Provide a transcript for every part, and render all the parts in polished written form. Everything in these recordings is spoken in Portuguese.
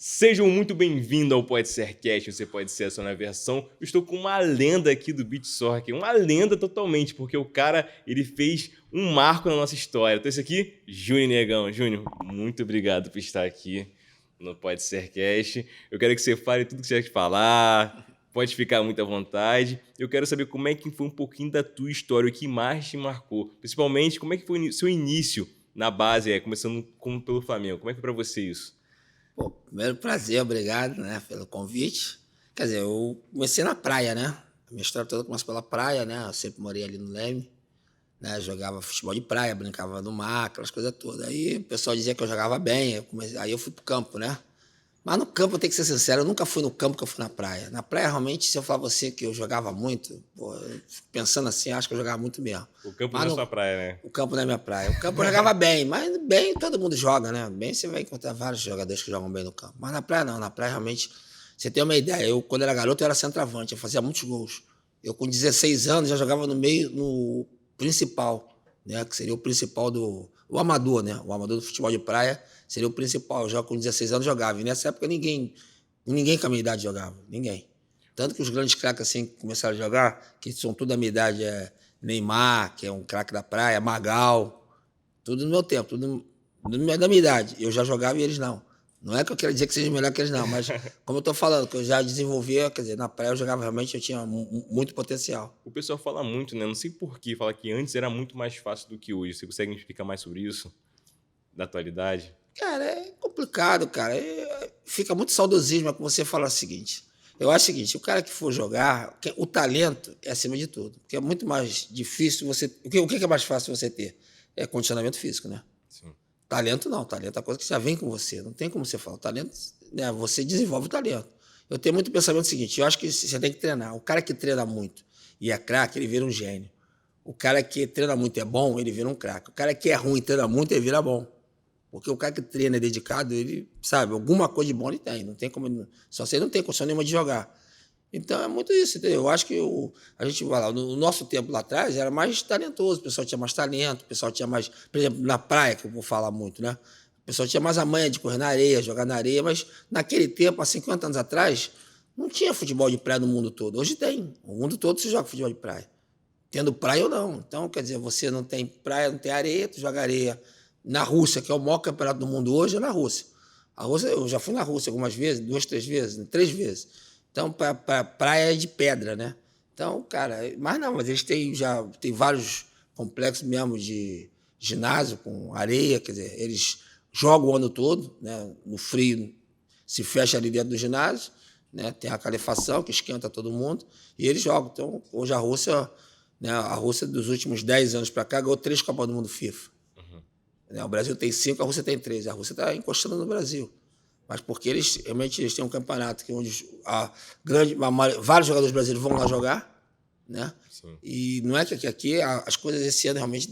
Sejam muito bem-vindos ao Pode Ser Cast, você pode ser a sua versão. Eu estou com uma lenda aqui do Beach Soccer, uma lenda totalmente, porque o cara, ele fez um marco na nossa história. Então esse aqui, Júnior Negão. Júnior, muito obrigado por estar aqui no Pode Ser Cast. Eu quero que você fale tudo que você quer falar, pode ficar muito à vontade. Eu quero saber como é que foi um pouquinho da tua história, o que mais te marcou. Principalmente, como é que foi o seu início na base, começando pelo Flamengo. Como é que foi pra você isso? Pô, primeiro prazer, obrigado, né, pelo convite. Quer dizer, eu comecei na praia, né? A minha história toda começa pela praia, né? Eu sempre morei ali no Leme, né? Jogava futebol de praia, brincava no mar, aquelas coisas todas. Aí o pessoal dizia que eu jogava bem, aí eu fui pro campo, né? Mas no campo, eu tenho que ser sincero, eu nunca fui no campo que eu fui na praia. Na praia, realmente, se eu falar você que eu jogava muito, pô, pensando assim, acho que eu jogava muito mesmo. O campo Mas não é sua praia, né? O campo não é minha praia. O campo eu jogava bem, mas bem todo mundo joga, né? Bem você vai encontrar vários jogadores que jogam bem no campo. Mas na praia não, na praia realmente, você tem uma ideia, eu quando era garoto eu era centroavante, eu fazia muitos gols. Eu com 16 anos já jogava no meio, no principal, né? Que seria o principal o amador, né? O amador do futebol de praia seria o principal. Eu já com 16 anos jogava. E nessa época ninguém com a minha idade jogava, ninguém. Tanto que os grandes craques assim que começaram a jogar, que são tudo da minha idade, Neymar, que é um craque da praia, Magal, tudo no meu tempo, tudo da minha idade. Eu já jogava e eles não. Não é que eu quero dizer que seja melhor que eles não, mas como eu estou falando, que eu já desenvolvi, quer dizer, na praia eu jogava realmente, eu tinha muito potencial. O pessoal fala muito, né? Não sei por quê, fala que antes era muito mais fácil do que hoje. Você consegue me explicar mais sobre isso? Da atualidade? Cara, é complicado, cara. Fica muito saudosismo quando você fala o seguinte. Eu acho o seguinte, o cara que for jogar, o talento é acima de tudo. Porque é muito mais difícil você... O que é mais fácil você ter? É condicionamento físico, né? Sim. Talento não, talento é a coisa que já vem com você, não tem como você falar. O talento, né, você desenvolve o talento. Eu tenho muito pensamento seguinte, eu acho que você tem que treinar. O cara que treina muito e é craque, ele vira um gênio. O cara que treina muito e é bom, ele vira um craque. O cara que é ruim e treina muito, ele vira bom. Porque o cara que treina é dedicado, ele, sabe, alguma coisa de bom ele tem. Não tem como, só você não tem condição nenhuma de jogar. Então é muito isso, entendeu? Eu acho que a gente vai lá, no nosso tempo lá atrás era mais talentoso, o pessoal tinha mais talento, o pessoal tinha mais, por exemplo, na praia, que eu vou falar muito, né? O pessoal tinha mais a manha de correr na areia, jogar na areia, mas naquele tempo, há 50 anos atrás, não tinha futebol de praia no mundo todo. Hoje tem. O mundo todo se joga futebol de praia. Tendo praia ou não. Então, quer dizer, você não tem praia, não tem areia, tu joga areia. Na Rússia, que é o maior campeonato do mundo hoje, é na Rússia. A Rússia, eu já fui na Rússia algumas vezes, 2, 3 vezes, 3 vezes. Então, para praia é de pedra, né? Então, cara, mas eles têm vários complexos mesmo de ginásio com areia, quer dizer, eles jogam o ano todo, né? No frio se fecha ali dentro do ginásio, né? Tem a calefação que esquenta todo mundo e eles jogam. Então, hoje a Rússia, né? A Rússia dos últimos 10 anos para cá ganhou 3 Copas do Mundo FIFA. O Brasil tem 5, a Rússia tem 3. A Rússia está encostando no Brasil. Mas porque eles têm um campeonato onde vários jogadores brasileiros vão lá jogar, né? Sim. E não é que aqui as coisas esse ano realmente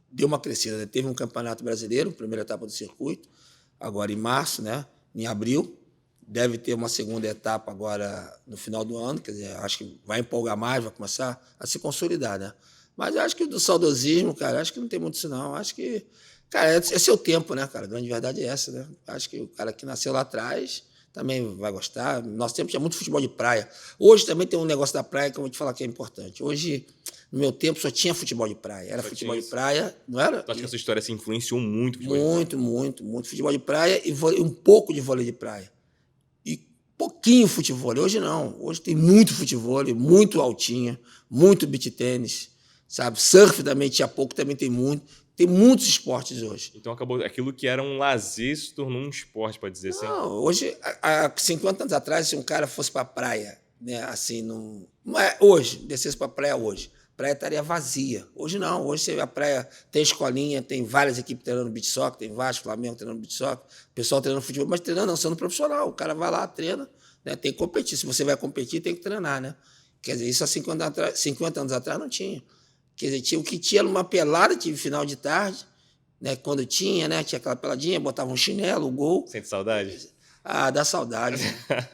deu uma crescida, né? Teve um campeonato brasileiro, primeira etapa do circuito, agora em março, né? Em abril. Deve ter uma segunda etapa agora no final do ano, quer dizer, acho que vai empolgar mais, vai começar a se consolidar, né? Mas acho que do saudosismo, cara, acho que não tem muito isso não. Acho que, cara, é seu tempo, né, cara? A grande verdade é essa, né? Acho que o cara que nasceu lá atrás também vai gostar. Nosso tempo tinha muito futebol de praia. Hoje também tem um negócio da praia que eu vou te falar que é importante. Hoje, no meu tempo, só tinha futebol de praia. Era futebol de praia, não era? Tu acha que essa história se influenciou muito? Muito futebol de praia e um pouco de vôlei de praia. E pouquinho futebol. Hoje não. Hoje tem muito futebol, muito altinha, muito beach tênis, sabe? Surf também tinha pouco, também tem muito. Tem muitos esportes hoje. Então acabou aquilo que era um lazer se tornou um esporte, pode dizer assim? Não, hoje, há 50 anos atrás, se um cara fosse para a praia, né, assim, não é hoje, descesse para a praia hoje, a praia estaria vazia. Hoje não, hoje a praia tem escolinha, tem várias equipes treinando beach soccer, tem Vasco, Flamengo treinando beach soccer, pessoal treinando futebol, mas treinando não, sendo profissional. O cara vai lá, treina, né, tem que competir. Se você vai competir, tem que treinar, né? Quer dizer, isso há 50 anos atrás não tinha. Quer dizer, o que tinha uma pelada, tive final de tarde, né? Quando tinha, né? Tinha aquela peladinha, botava um chinelo, o gol. Sente saudade? Ah, dá saudade. Né?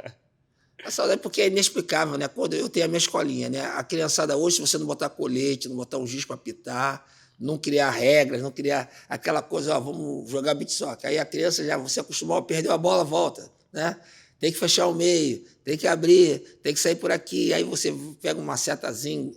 Dá saudade porque é inexplicável, né? Quando eu tenho a minha escolinha, né? A criançada hoje, se você não botar colete, não botar um giz para apitar, não criar regras, não criar aquela coisa, ó, vamos jogar beach soccer. Aí a criança já, você acostumou, perdeu a bola, volta. né? Tem que fechar o meio, tem que abrir, tem que sair por aqui. Aí você pega uma setazinha,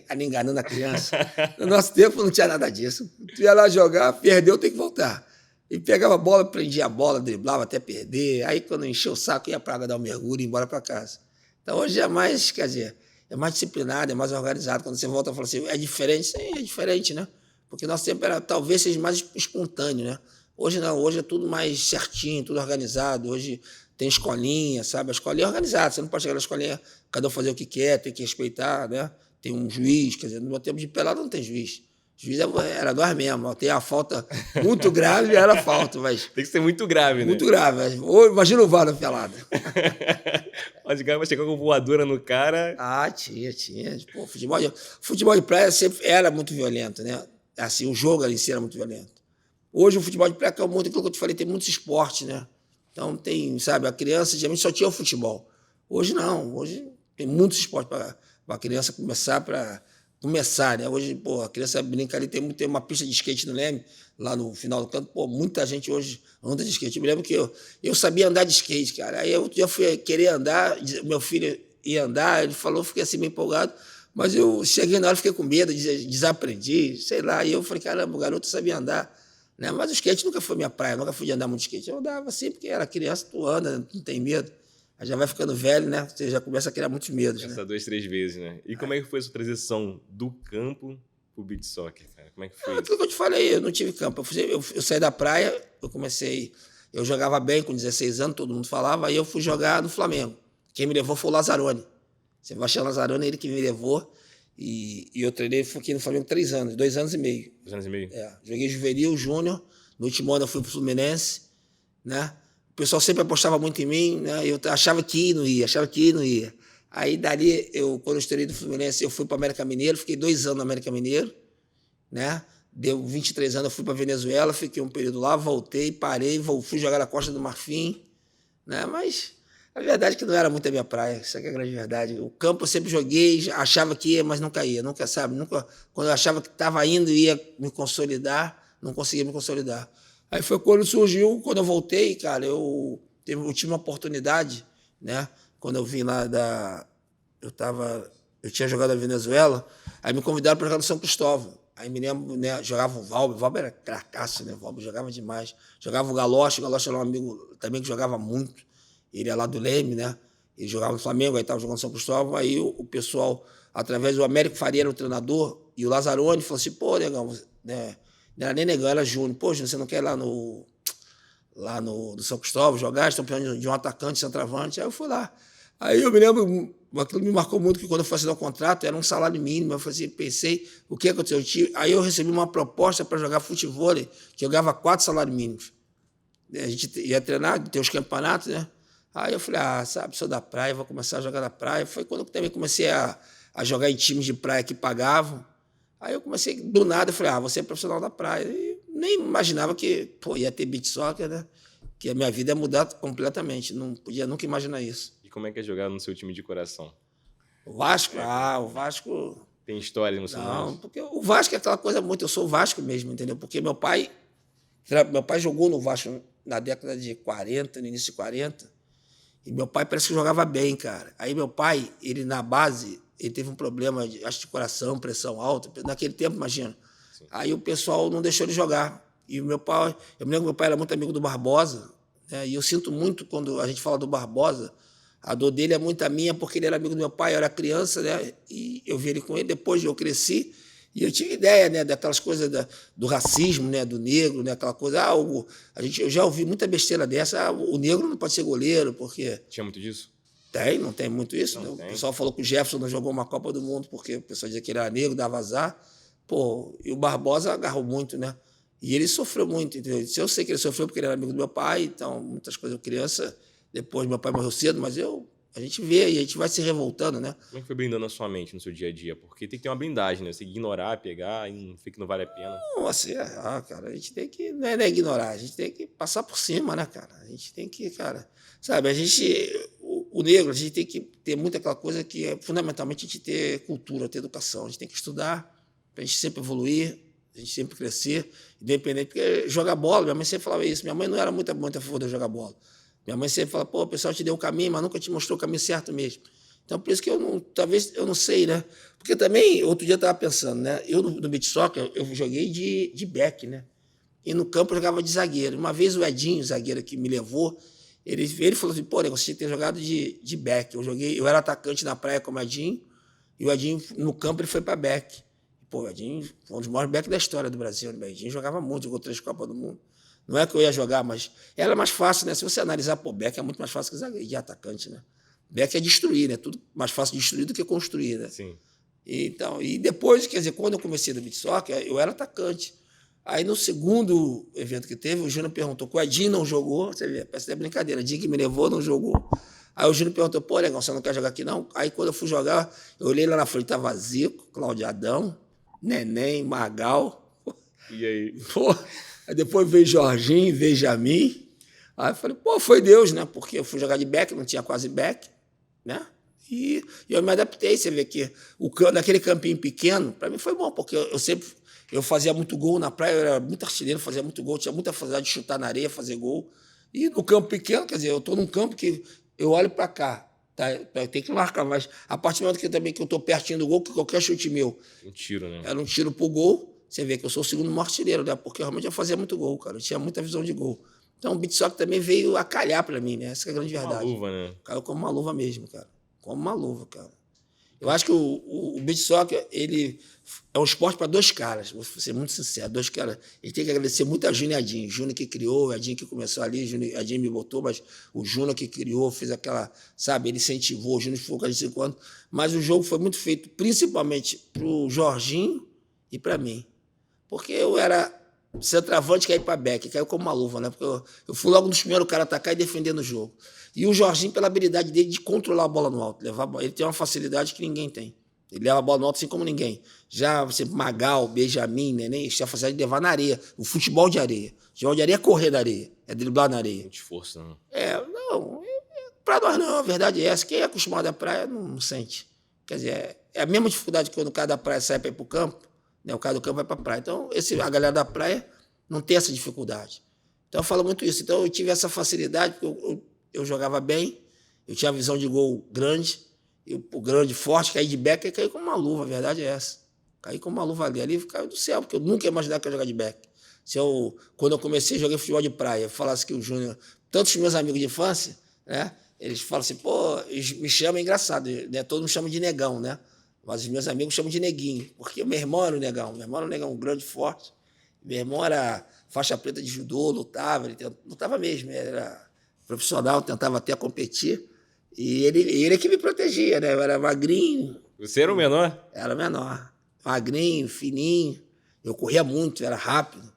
ali enganando a criança. No nosso tempo não tinha nada disso. Tu ia lá jogar, perdeu, tem que voltar. E pegava a bola, prendia a bola, driblava até perder. Aí quando encheu o saco, ia para água dar um mergulho e ir embora para casa. Então hoje é mais, quer dizer, é mais disciplinado, é mais organizado. Quando você volta e fala assim, é diferente? Sim, é diferente, né? Porque nosso tempo era, talvez seja mais espontâneo, né? Hoje não, hoje é tudo mais certinho, tudo organizado. Hoje tem escolinha, sabe? A escolinha é organizada, você não pode chegar na escolinha, cada um fazer o que quer, tem que respeitar, né? Tem um juiz, quer dizer, no meu tempo de pelada não tem juiz. O juiz era nós mesmo, tem a falta muito grave, era falta, mas... Tem que ser muito grave, né? Muito grave. Ou imagina o VAR na pelada. Mas o cara vai chegar com voadora no cara... Ah, tinha. Pô, futebol de praia sempre era muito violento, né? Assim, o jogo ali em si era muito violento. Hoje o futebol de praia caiu muito, aquilo que eu te falei, tem muitos esportes, né? Então tem, sabe, a criança geralmente só tinha o futebol. Hoje não, hoje tem muitos esportes para a criança começar, né? Hoje, pô, a criança brinca ali, tem uma pista de skate no Leme, lá no final do canto, pô, muita gente hoje anda de skate. Eu me lembro que eu sabia andar de skate, cara. Aí eu já fui querer andar, meu filho ia andar, ele falou, fiquei assim meio empolgado, mas eu cheguei na hora, fiquei com medo, desaprendi, sei lá, e eu falei, caramba, o garoto sabia andar. Né? Mas o skate nunca foi minha praia, nunca fui de andar muito de skate. Eu andava assim, porque era criança, tu anda, não tem medo. Aí já vai ficando velho, né? Você já começa a criar muitos medos. Essa né? 2, 3 vezes, né? E como é que foi a sua transição do campo pro beach soccer, cara? Como é que foi isso? Aquilo que eu te falei, eu não tive campo. Eu saí da praia, eu jogava bem com 16 anos, todo mundo falava, aí eu fui jogar no Flamengo. Quem me levou foi o Lazzaroni. Sebastião Lazzaroni, ele que me levou. E eu treinei, fiquei no Flamengo 3 anos, 2 anos e meio. 2 anos e meio? Joguei juvenil, júnior. No último ano eu fui pro Fluminense, né? O pessoal sempre apostava muito em mim, né? Eu achava que não ia. Aí dali, quando eu estourei do Fluminense, eu fui para América Mineiro, fiquei 2 anos no América Mineiro, né? Deu 23 anos, eu fui para Venezuela, fiquei um período lá, voltei, parei, fui jogar na Costa do Marfim, né? Mas a verdade é que não era muito a minha praia, isso é a grande verdade. O campo eu sempre joguei, achava que ia, mas nunca ia, quando eu achava que estava indo e ia me consolidar, não conseguia me consolidar. Aí foi quando surgiu, quando eu voltei, cara, eu tive uma oportunidade, né? Quando eu vim lá eu tinha jogado na Venezuela, aí me convidaram para jogar no São Cristóvão. Aí me lembro, né, jogava o Valber era cracaço, né? O Valber jogava demais. Jogava o Galoche era um amigo também que jogava muito. Ele é lá do Leme, né? Ele jogava no Flamengo, aí estava jogando no São Cristóvão. Aí o pessoal, através do Américo Faria, era o treinador, e o Lazzaroni falou assim: pô, negão, né? Não era nem negão, era Júnior. Pô, Júnior, você não quer ir lá no São Cristóvão jogar? Estão precisando de um atacante, centroavante. Aí eu fui lá. Aí eu me lembro, aquilo me marcou muito, que quando eu fui assinar o contrato, era um salário mínimo. Eu falei assim, pensei, o que aconteceu? Aí eu recebi uma proposta para jogar futebol, que eu ganhava 4 salários mínimos. A gente ia treinar, ter os campeonatos, né? Aí eu falei, sabe, sou da praia, vou começar a jogar na praia. Foi quando eu também comecei a jogar em times de praia que pagavam. Aí eu comecei, do nada, eu falei, você é profissional da praia. E nem imaginava que ia ter beach soccer, né? Que a minha vida ia mudar completamente. Não podia nunca imaginar isso. E como é que é jogar no seu time de coração? O Vasco? O Vasco... Tem história no seu nome? Não, porque o Vasco é aquela coisa muito... Eu sou Vasco mesmo, entendeu? Porque meu pai jogou no Vasco na década de 40, no início de 40, e meu pai parece que jogava bem, cara. Aí meu pai, ele na base, ele teve um problema, acho de coração, pressão alta, naquele tempo, imagina. Sim. Aí o pessoal não deixou ele jogar. E o meu pai, eu me lembro que meu pai era muito amigo do Barbosa, né? E eu sinto muito quando a gente fala do Barbosa, a dor dele é muito a minha, porque ele era amigo do meu pai, eu era criança, né? E eu vi ele com ele, depois eu cresci, e eu tinha ideia, né, daquelas coisas do racismo, né, do negro, né, aquela coisa, eu já ouvi muita besteira dessa, o negro não pode ser goleiro, porque... Tinha muito disso? Não tem muito isso. Né? O pessoal falou que o Jefferson não jogou uma Copa do Mundo porque o pessoal dizia que ele era negro, dava azar. Pô, e o Barbosa agarrou muito, né? E ele sofreu muito, entendeu? Eu sei que ele sofreu porque ele era amigo do meu pai, então muitas coisas, criança, depois meu pai morreu cedo, mas a gente vê e a gente vai se revoltando, né? Como é que foi blindando a sua mente no seu dia a dia? Porque tem que ter uma blindagem, né? Você ignorar, pegar e não fica que não vale a pena. Não, assim, cara, a gente tem que, não é ignorar, a gente tem que passar por cima, né, cara? A gente tem que, cara, sabe, o negro, a gente tem que ter muito aquela coisa que é fundamentalmente a gente ter cultura, ter educação, a gente tem que estudar para a gente sempre evoluir, a gente sempre crescer, independente, porque jogar bola, minha mãe sempre falava isso, minha mãe não era muito a favor de eu jogar bola, Minha mãe sempre fala, pô, o pessoal te deu um caminho, mas nunca te mostrou o caminho certo mesmo. Então, por isso que talvez eu não sei, né? Porque também, outro dia eu estava pensando, né? Eu no beach soccer, eu joguei de back, né? E no campo eu jogava de zagueiro. Uma vez o Edinho, zagueiro que me levou, ele falou assim, pô, você tinha que ter jogado de back. Eu era atacante na praia com o Edinho, e o Edinho, no campo, ele foi para back. Pô, o Edinho foi um dos maiores backs da história do Brasil. Né? O Edinho jogava muito, jogou 3 Copas do Mundo. Não é que eu ia jogar, mas era mais fácil, né? Se você analisar, pô, back é muito mais fácil que zagueiro, de atacante, né? Back é destruir, né? Tudo mais fácil de destruir do que construir, né? Sim. Então, e depois, quer dizer, quando eu comecei no beach soccer, eu era atacante. Aí no segundo evento que teve, o Júnior perguntou, o Edinho não jogou, você vê, parece até brincadeira, o Edinho que me levou não jogou. Aí o Júnior perguntou, pô, legal, você não quer jogar aqui não? Aí quando eu fui jogar, eu olhei lá na frente, tava Zico, Cláudio Adão, Neném, Magal. E aí? Pô, aí depois veio Jorginho, veio Jamin. Aí eu falei, pô, foi Deus, né? Porque eu fui jogar de back, não tinha quase back, né? E eu me adaptei, você vê que naquele campinho pequeno, para mim foi bom, porque eu fazia muito gol na praia, eu era muito artilheiro, fazia muito gol, tinha muita facilidade de chutar na areia, fazer gol. E no campo pequeno, quer dizer, eu estou num campo que eu olho para cá, tá? Eu tenho que marcar, mas a partir do momento que eu estou pertinho do gol, que qualquer chute meu Um tiro, né? era um tiro pro gol, você vê que eu sou o segundo maior artilheiro, né? Porque realmente eu fazia muito gol, cara, eu tinha muita visão de gol. Então o beach soccer também veio a calhar para mim, né? Essa é a grande verdade. Uma luva, né? Cara, como uma luva mesmo, cara. Como uma luva, cara. Eu acho que o beach soccer, ele é um esporte para 2 caras, vou ser muito sincero, 2 caras. Ele tem que agradecer muito a Júnior e Edinho. Júnior que criou, Edinho que começou ali, Edinho me botou, mas o Júnior que criou, fez aquela, sabe, ele incentivou, o Júnior ficou com a gente 5 anos. Mas o jogo foi muito feito principalmente para o Jorginho e para mim. Porque eu era centroavante, caí para back, caiu como uma luva, né? Porque eu fui logo nos primeiros caras atacar e defender no jogo. E o Jorginho, pela habilidade dele de controlar a bola no alto, ele tem uma facilidade que ninguém tem. Ele leva a bola no alto assim como ninguém. Já você, Magal, Benjamin, Neném, tinha a facilidade de levar na areia. O futebol de areia. O futebol de areia é correr na areia, é driblar na areia. Muito esforço, não. Não. Para nós não, a verdade é essa. Quem é acostumado à praia não sente. Quer dizer, é a mesma dificuldade que quando o cara da praia sai para ir para o campo, né? O cara do campo vai para a praia. Então, a galera da praia não tem essa dificuldade. Então, eu falo muito isso. Então, eu tive essa facilidade, porque eu jogava bem, eu tinha visão de gol grande, grande, forte, caí de back, caí como uma luva, a verdade é essa. Caí como uma luva ali caiu do céu, porque eu nunca ia imaginar que eu ia jogar de back. Quando eu comecei, joguei futebol de praia, falasse que o Júnior, tantos meus amigos de infância, né, eles falam assim, pô, eles me chamam, é engraçado, né, todos me chamam de negão, né, mas os meus amigos chamam de neguinho, porque meu irmão era um negão grande, forte, meu irmão era faixa preta de judô, lutava, ele lutava mesmo, era profissional, tentava até competir, e ele é que me protegia, né? Eu era magrinho. Você era o menor? Era menor. Magrinho, fininho, eu corria muito, era rápido.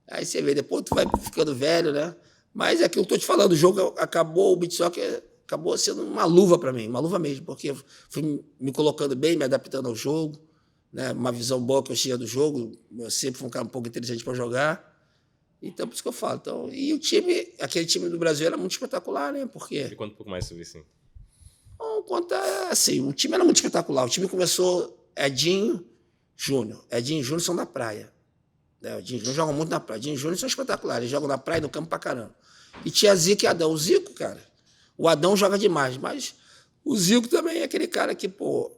Aí você vê, depois tu vai ficando velho, né? Mas é que eu estou te falando, o jogo acabou, o beach soccer acabou sendo uma luva para mim, uma luva mesmo, porque eu fui me colocando bem, me adaptando ao jogo, né? Uma visão boa que eu tinha do jogo, eu sempre fui um cara um pouco inteligente para jogar. Então, por isso que eu falo. Então, e aquele time do Brasil era muito espetacular, né? Porque... Me conta um pouco mais sobre isso. Assim, o time era muito espetacular. O time começou Edinho, Júnior. Edinho e Júnior são da praia. Né? Edinho e Júnior jogam muito na praia. Edinho e Júnior são espetaculares. Eles jogam na praia e no campo pra caramba. E tinha Zico e Adão. O Zico, cara, o Adão joga demais, mas o Zico também é aquele cara que, pô,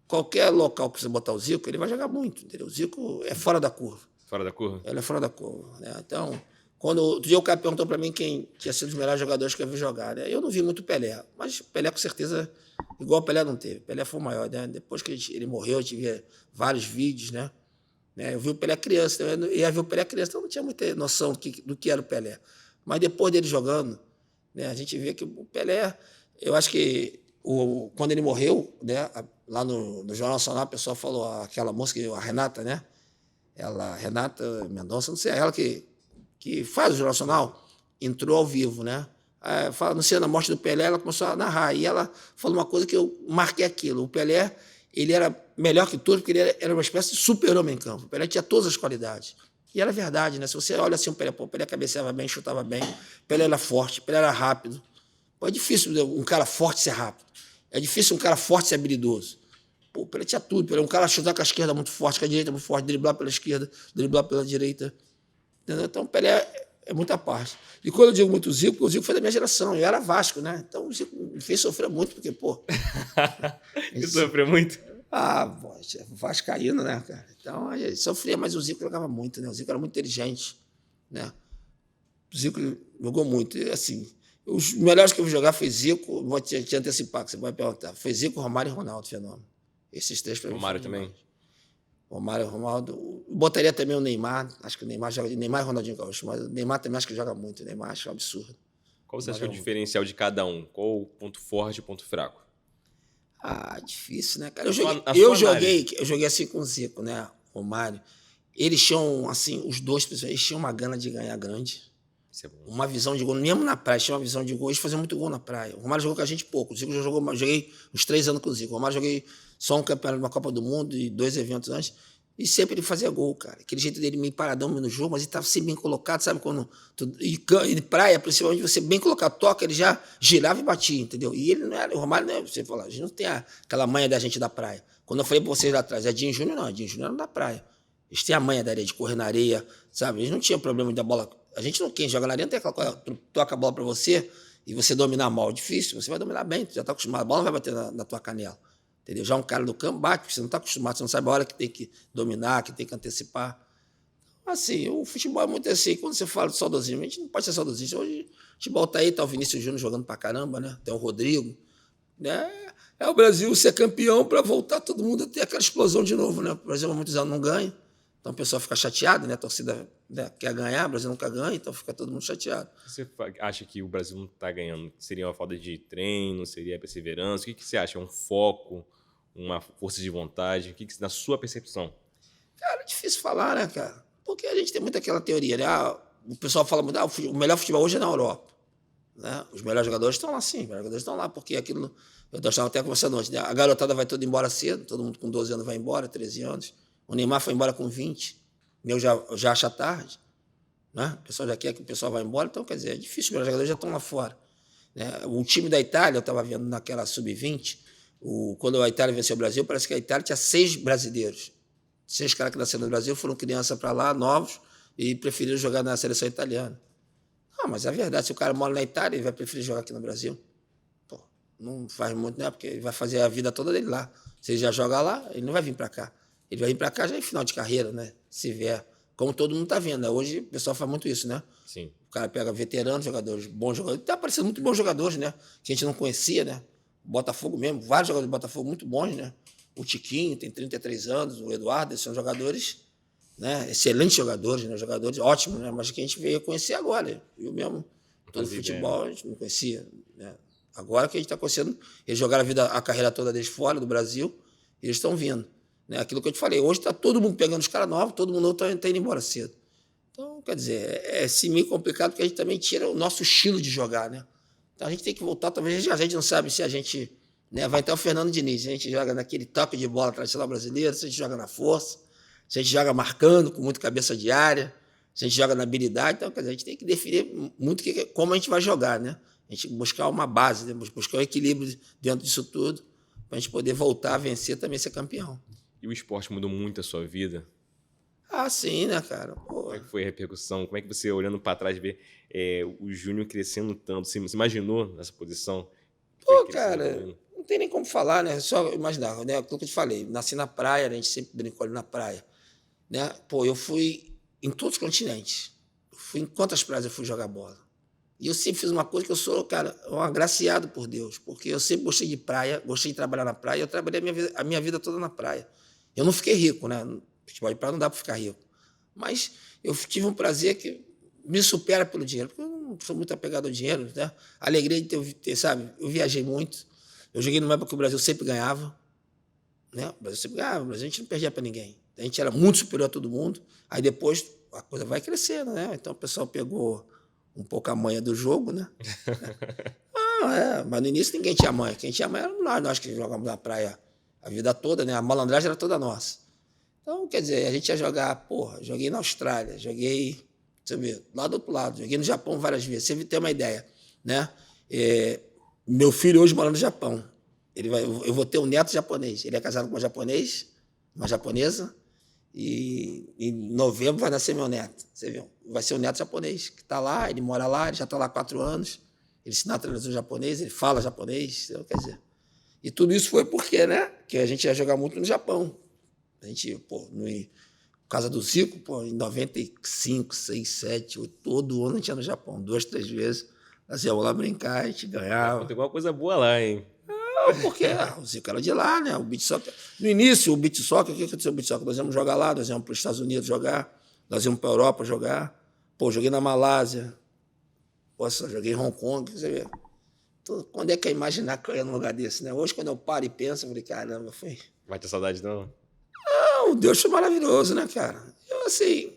qualquer local que você botar o Zico, ele vai jogar muito, entendeu? O Zico é fora da curva. Fora da curva? Ele é fora da curva, né? Então, outro dia o cara perguntou para mim quem tinha sido os melhores jogadores que eu vi jogar, né? Eu não vi muito o Pelé, mas o Pelé com certeza, igual o Pelé não teve. O Pelé foi o maior, né? Depois que ele morreu, eu tive vários vídeos, né? Eu vi o Pelé criança, eu ia ver o Pelé criança, então eu não tinha muita noção do que era o Pelé. Mas depois dele jogando, né, a gente vê que o Pelé, eu acho que quando ele morreu, né, lá no Jornal Nacional, o pessoal falou, aquela moça, a Renata, né? Renata Mendonça, não sei, ela que faz o Jornal Nacional, entrou ao vivo, né? Não sei, na morte do Pelé, ela começou a narrar, e ela falou uma coisa que eu marquei aquilo. O Pelé, ele era melhor que todos, porque ele era uma espécie de super-homem em campo. O Pelé tinha todas as qualidades. E era verdade, né? Se você olha assim, o Pelé cabeceava bem, chutava bem, o Pelé era forte, o Pelé era rápido. Pô, é difícil um cara forte ser rápido. É difícil um cara forte ser habilidoso. Pô, o Pelé tinha tudo. Pelé, um cara chutar com a esquerda muito forte, com a direita muito forte, driblar pela esquerda, driblar pela direita. Entendeu? Então, o Pelé É muita parte. E quando eu digo muito Zico, o Zico foi da minha geração, eu era Vasco, né? Então o Zico me fez sofrer muito, porque, pô. Você sofreu muito? Poxa, vascaíno, né, cara? Então, aí sofria, mas o Zico jogava muito, né? O Zico era muito inteligente, né? O Zico jogou muito. E, assim, os melhores que eu vi jogar foi Zico, vou te antecipar, que você vai perguntar. Foi Zico, Romário e Ronaldo, fenômeno. Esses três para mim. Romário também? Romário, Ronaldo. Botaria também o Neymar. Acho que o Neymar joga. Neymar e Ronaldinho Gaúcho. Mas o Neymar também acho que joga muito. O Neymar acho absurdo. Qual você acha que é o diferencial de cada um? Qual o ponto forte e o ponto fraco? Difícil, né, cara? Eu joguei assim com o Zico, né? Romário. Eles tinham, assim, os dois, eles tinham uma gana de ganhar grande. Isso é bom. Uma visão de gol, mesmo na praia, tinha uma visão de gol. Eles faziam muito gol na praia. O Romário jogou com a gente pouco. O Zico já jogou, joguei uns 3 anos com o Zico. O Romário joguei só um campeonato, uma Copa do Mundo e 2 eventos antes. E sempre ele fazia gol, cara. Aquele jeito dele meio paradão no jogo, mas ele estava sempre bem colocado, sabe? E praia, principalmente, você bem colocado, toca, ele já girava e batia, entendeu? E ele não era, o Romário não é, você fala, a gente não tem aquela manha da gente da praia. Quando eu falei para vocês lá atrás, Edinho Júnior não, Edinho Júnior era da praia. Eles têm a manha da areia, de correr na areia, sabe? Eles não tinham problema da bola. A gente não, quem joga na areia não tem aquela coisa, toca a bola para você e você dominar mal. Difícil, você vai dominar bem, tu já está acostumado, a bola não vai bater na tua canela. Entendeu? Já um cara do campo bate, porque você não está acostumado, você não sabe a hora que tem que dominar, que tem que antecipar. Assim, o futebol é muito assim, quando você fala de saudosismo, a gente não pode ser saudosista. Hoje o futebol está aí, está o Vinícius Júnior jogando pra caramba, né? Tem o Rodrigo. Né? É o Brasil ser campeão para voltar todo mundo a ter aquela explosão de novo, né? O Brasil há muitos anos não ganha, então o pessoal fica chateado, né? A torcida, né, quer ganhar, o Brasil nunca ganha, então fica todo mundo chateado. Você acha que o Brasil não está ganhando? Seria uma falta de treino? Seria perseverança? O que você acha? Um foco? Uma força de vontade? O que na sua percepção? Cara, é difícil falar, né, cara? Porque a gente tem muito aquela teoria, né? O pessoal fala muito, o melhor futebol hoje é na Europa. Né? Os melhores jogadores estão lá, sim. Os melhores jogadores estão lá, porque aquilo... Eu estava até conversando ontem, né? A garotada vai toda embora cedo, todo mundo com 12 anos vai embora, 13 anos. O Neymar foi embora com 20. Meu já acha tarde. Né? O pessoal já quer que o pessoal vá embora, então, quer dizer, é difícil, os melhores jogadores já estão lá fora. Né? O time da Itália, eu estava vendo naquela sub-20, quando a Itália venceu o Brasil, parece que a Itália tinha 6 brasileiros. 6 caras que nasceram no Brasil foram crianças para lá, novos, e preferiram jogar na seleção italiana. Não, mas é verdade, se o cara mora na Itália, ele vai preferir jogar aqui no Brasil. Pô, não faz muito, né? Porque ele vai fazer a vida toda dele lá. Se ele já joga lá, ele não vai vir para cá. Ele vai vir para cá já em final de carreira, né? Se vier. Como todo mundo está vendo, né? Hoje o pessoal faz muito isso, né? Sim. O cara pega veteranos, jogadores, bons jogadores. Está aparecendo muito bons jogadores, né? Que a gente não conhecia, né? Botafogo mesmo, vários jogadores do Botafogo muito bons, né? O Tiquinho tem 33 anos, o Eduardo, esses são jogadores, né? Excelentes jogadores, né? Jogadores ótimos, né? Mas que a gente veio conhecer agora. Eu mesmo, todo futebol, a gente não conhecia. Né? Agora que a gente está conhecendo, eles jogaram a carreira toda deles fora do Brasil, e eles estão vindo. Né? Aquilo que eu te falei, hoje está todo mundo pegando os caras novos, todo mundo está indo embora cedo. Então, quer dizer, é assim, meio complicado, porque a gente também tira o nosso estilo de jogar, né? Então a gente tem que voltar, talvez a gente não sabe se a gente... Né, vai até o Fernando Diniz, a gente joga naquele toque de bola tradicional brasileiro, se a gente joga na força, se a gente joga marcando, com muito cabeça de área, se a gente joga na habilidade, então, quer dizer, a gente tem que definir muito como a gente vai jogar, né? A gente buscar uma base, né? Buscar um equilíbrio dentro disso tudo, para a gente poder voltar a vencer também ser campeão. E o esporte mudou muito a sua vida? Sim, né, cara? Pô. Como é que foi a repercussão? Como é que você, olhando para trás, vê o Júnior crescendo tanto? Você imaginou nessa posição? Pô, cara, não tem nem como falar, né? Só imaginar, né? Aquilo que eu te falei, nasci na praia, a gente sempre brincou ali na praia. Né? Pô, eu fui em todos os continentes. Em quantas praias eu fui jogar bola? E eu sempre fiz uma coisa que eu sou, cara, um agraciado por Deus, porque eu sempre gostei de praia, gostei de trabalhar na praia, eu trabalhei a minha vida toda na praia. Eu não fiquei rico, né? Futebol de praia não dá para ficar rico. Mas eu tive um prazer que me supera pelo dinheiro, porque eu não sou muito apegado ao dinheiro, né? A alegria de ter, sabe? Eu viajei muito. Eu joguei numa época que o Brasil sempre ganhava. Né? O Brasil sempre ganhava, o Brasil a gente não perdia para ninguém. A gente era muito superior a todo mundo. Aí depois a coisa vai crescendo, né? Então o pessoal pegou um pouco a manha do jogo, né? Mas no início ninguém tinha manha. Quem tinha manha era nós que jogávamos na praia a vida toda, né? A malandragem era toda nossa. Então, quer dizer, a gente ia jogar, porra, joguei na Austrália, joguei, deixa eu ver, lá do outro lado, joguei no Japão várias vezes, você tem uma ideia, né? Meu filho hoje mora no Japão, eu vou ter um neto japonês, ele é casado com uma japonesa, E em novembro vai nascer meu neto. Você viu? Vai ser um neto japonês, que está lá, ele mora lá, ele já está lá há 4 anos. Ele se naturalizou japonês, ele fala japonês, quer dizer. E tudo isso foi porque, né? Que a gente ia jogar muito no Japão. A gente, pô, por causa do Zico, pô, em 95, 6, 7, 8, todo ano a gente ia no Japão, 2, 3 vezes. Nós íamos lá brincar, a gente ganhava. Tem alguma coisa boa lá, hein? Porque o Zico era de lá, né? O beach soccer. No início, o beach soccer, o que aconteceu com o beach soccer? Nós íamos jogar lá, nós íamos para os Estados Unidos jogar, nós íamos para a Europa jogar. Pô, joguei na Malásia, poxa, joguei em Hong Kong, você vê. Então, quando é que é imaginar que eu ia num lugar desse, né? Hoje, quando eu paro e penso, eu falei, caramba, foi. Vai ter saudade, não? Não, Deus foi maravilhoso, né, cara? Eu, assim,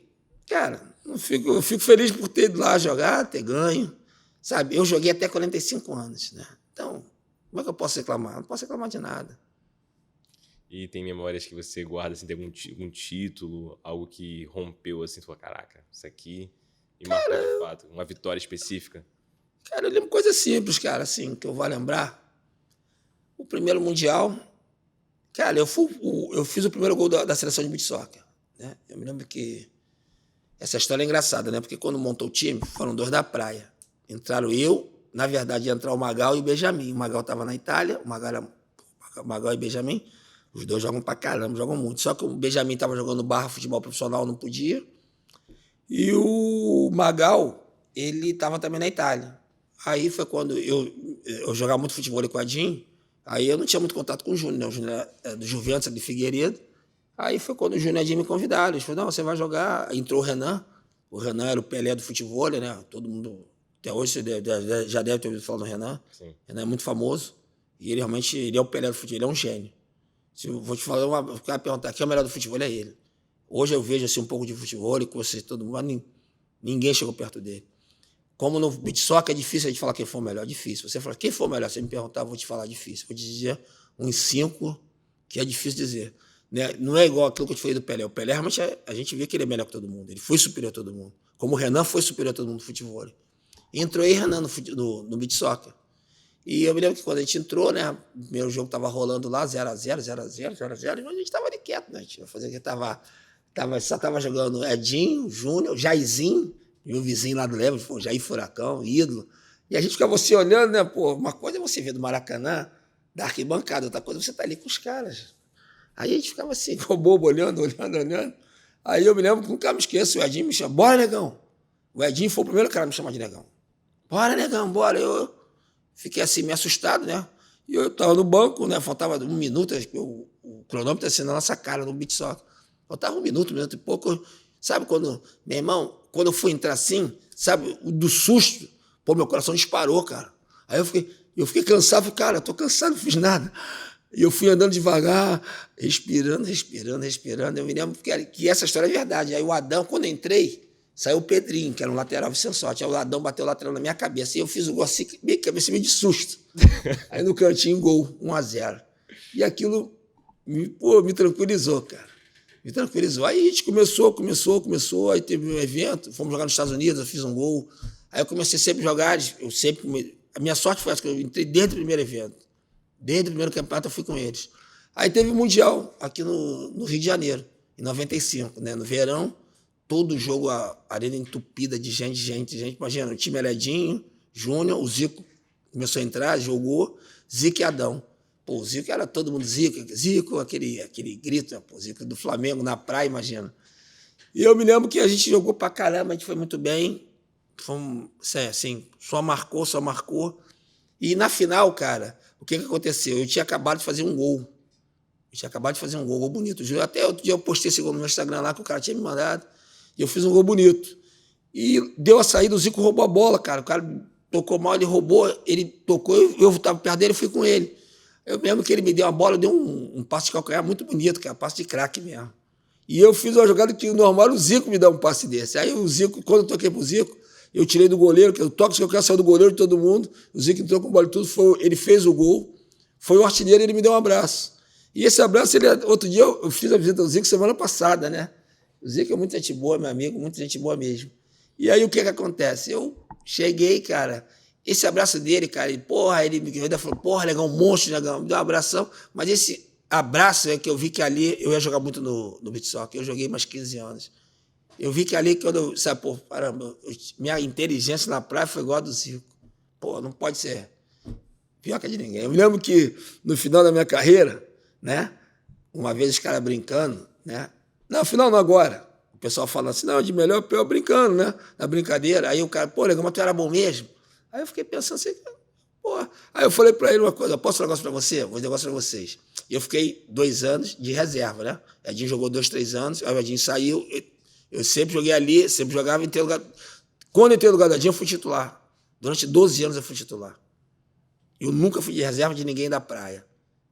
cara, eu fico feliz por ter ido lá jogar, ter ganho, sabe? Eu joguei até 45 anos, né? Então, como é que eu posso reclamar? Não posso reclamar de nada. E tem memórias que você guarda, assim, tem algum título, algo que rompeu, assim, tu fala, caraca, isso aqui me marcou de fato, uma vitória específica? Cara, eu lembro coisas simples, cara, assim, que eu vou lembrar. O primeiro Mundial, cara, eu fiz o primeiro gol da seleção de beach soccer, né? Eu me lembro que essa história é engraçada, né? Porque quando montou o time, foram 2 da praia. Entraram eu, na verdade ia entrar o Magal e o Benjamin. O Magal estava na Itália, o Magal e o Benjamin, os dois jogam pra caramba, jogam muito. Só que o Benjamin estava jogando barra, futebol profissional, não podia. E o Magal, ele estava também na Itália. Aí foi quando eu jogava muito futebol com o Adinho, aí eu não tinha muito contato com o Júnior, né? O Júnior é do Juventus, de Figueiredo. Aí foi quando o Júnior e o Adinho me convidaram. Eles falaram, não, você vai jogar. Aí entrou o Renan. O Renan era o Pelé do futebol, né? Todo mundo, até hoje, você já deve ter ouvido falar do Renan. Sim. O Renan é muito famoso. E ele realmente ele é o Pelé do futebol, ele é um gênio. Se eu vou te falar, eu quero perguntar, quem é o melhor do futebol? É ele. Hoje eu vejo assim, um pouco de futebol, e com você, todo mundo, mas ninguém chegou perto dele. Como no beach soccer é difícil a gente falar quem foi o melhor, difícil. Você fala, quem foi o melhor? Você me perguntar, eu vou te falar difícil. Vou te dizer uns 5, que é difícil dizer. Né? Não é igual aquilo que eu te falei do Pelé. O Pelé, realmente, a gente vê que ele é melhor que todo mundo. Ele foi superior a todo mundo. Como o Renan foi superior a todo mundo no futebol. Entrou aí Renan no beach soccer. E eu me lembro que quando a gente entrou, né? O primeiro jogo estava rolando lá, 0x0, 0x0, 0x0, e a gente estava ali quieto, né? A gente ia fazer que só estava jogando Edinho, Júnior, Jairzinho, e o vizinho lá do Leme, pô, Jair Furacão, ídolo. E a gente ficava assim olhando, né? Pô, uma coisa é você ver do Maracanã, da arquibancada, outra coisa é você estar ali com os caras. Aí a gente ficava assim, igual bobo, olhando. Aí eu me lembro, nunca me esqueço, o Edinho me chamou, bora, negão. O Edinho foi o primeiro cara a me chamar de negão. Bora, negão, bora. Eu fiquei assim, meio assustado, né? E eu estava no banco, né? Faltava 1 minuto, o cronômetro assim na nossa cara, no beach soccer. Faltava 1 minuto e pouco. Sabe quando, meu irmão, quando eu fui entrar assim, sabe, do susto, pô, meu coração disparou, cara. Aí eu fiquei cansado, cara, eu tô cansado, não fiz nada. E eu fui andando devagar, respirando. Eu me lembro que essa história é verdade. Aí o Adão, quando eu entrei, saiu o Pedrinho, que era um lateral Vicençote. Aí o Adão bateu o lateral na minha cabeça. E eu fiz o gol assim, meio cabeça meio de susto. Aí no cantinho, gol, 1x0. E aquilo me tranquilizou, cara. Me tranquilizou. Aí a gente começou. Aí teve um evento, fomos jogar nos Estados Unidos, eu fiz um gol. Aí eu comecei sempre a jogar, a minha sorte foi essa, que eu entrei desde o primeiro evento. Desde o primeiro campeonato eu fui com eles. Aí teve o Mundial aqui no Rio de Janeiro, em 95, né? No verão, todo jogo, a arena entupida de gente. Imagina, o time era Edinho, Júnior, o começou a entrar, jogou, Zico e Adão. Pô, o Zico era todo mundo Zico, aquele grito, né? Pô, Zico do Flamengo na praia, imagina. E eu me lembro que a gente jogou pra caramba, a gente foi muito bem. Fomos, assim, só marcou. E na final, cara, o que aconteceu? Eu tinha acabado de fazer um gol. Gol bonito. Até outro dia eu postei esse gol no meu Instagram lá, que o cara tinha me mandado. E eu fiz um gol bonito. E deu a saída, o Zico roubou a bola, cara. O cara tocou mal, ele roubou, ele tocou, eu estava perto dele e fui com ele. Eu lembro que ele me deu uma bola, deu um passe de calcanhar muito bonito, cara, passe de craque mesmo. E eu fiz uma jogada que normal o Zico me dá um passe desse. Aí o Zico, quando eu toquei pro Zico, eu tirei do goleiro, que o toque de calcanhar saiu do goleiro de todo mundo, o Zico entrou com a bola e tudo, ele fez o gol, foi o artilheiro e ele me deu um abraço. E esse abraço, outro dia eu fiz a visita ao Zico semana passada, né? O Zico é muita gente boa, meu amigo, muita gente boa mesmo. E aí o que acontece? Eu cheguei, cara, esse abraço dele, cara, ele ainda falou, porra, legal, um monstro, legal, me deu um abração, mas esse abraço é que eu vi que ali eu ia jogar muito no beach soccer. Eu joguei mais 15 anos. Eu vi que ali, quando eu, sabe, pô, caramba, minha inteligência na praia foi igual a do Zico. Pô, não pode ser pior que a de ninguém. Eu me lembro que no final da minha carreira, né, uma vez os caras brincando, né, não, final não, agora. O pessoal falando assim, não, de melhor pior brincando, né, na brincadeira. Aí o cara, pô, legal, mas tu era bom mesmo? Aí eu fiquei pensando assim, pô. Aí eu falei pra ele uma coisa, posso falar um negócio pra você? Vou um negócio pra vocês. E eu fiquei 2 anos de reserva, né? O Edinho jogou 2, 3 anos, aí o Edinho saiu. Eu sempre joguei ali, sempre jogava em ter lugar. Quando eu entrei no lugar do Edinho, eu fui titular. Durante 12 anos eu fui titular. Eu nunca fui de reserva de ninguém da praia.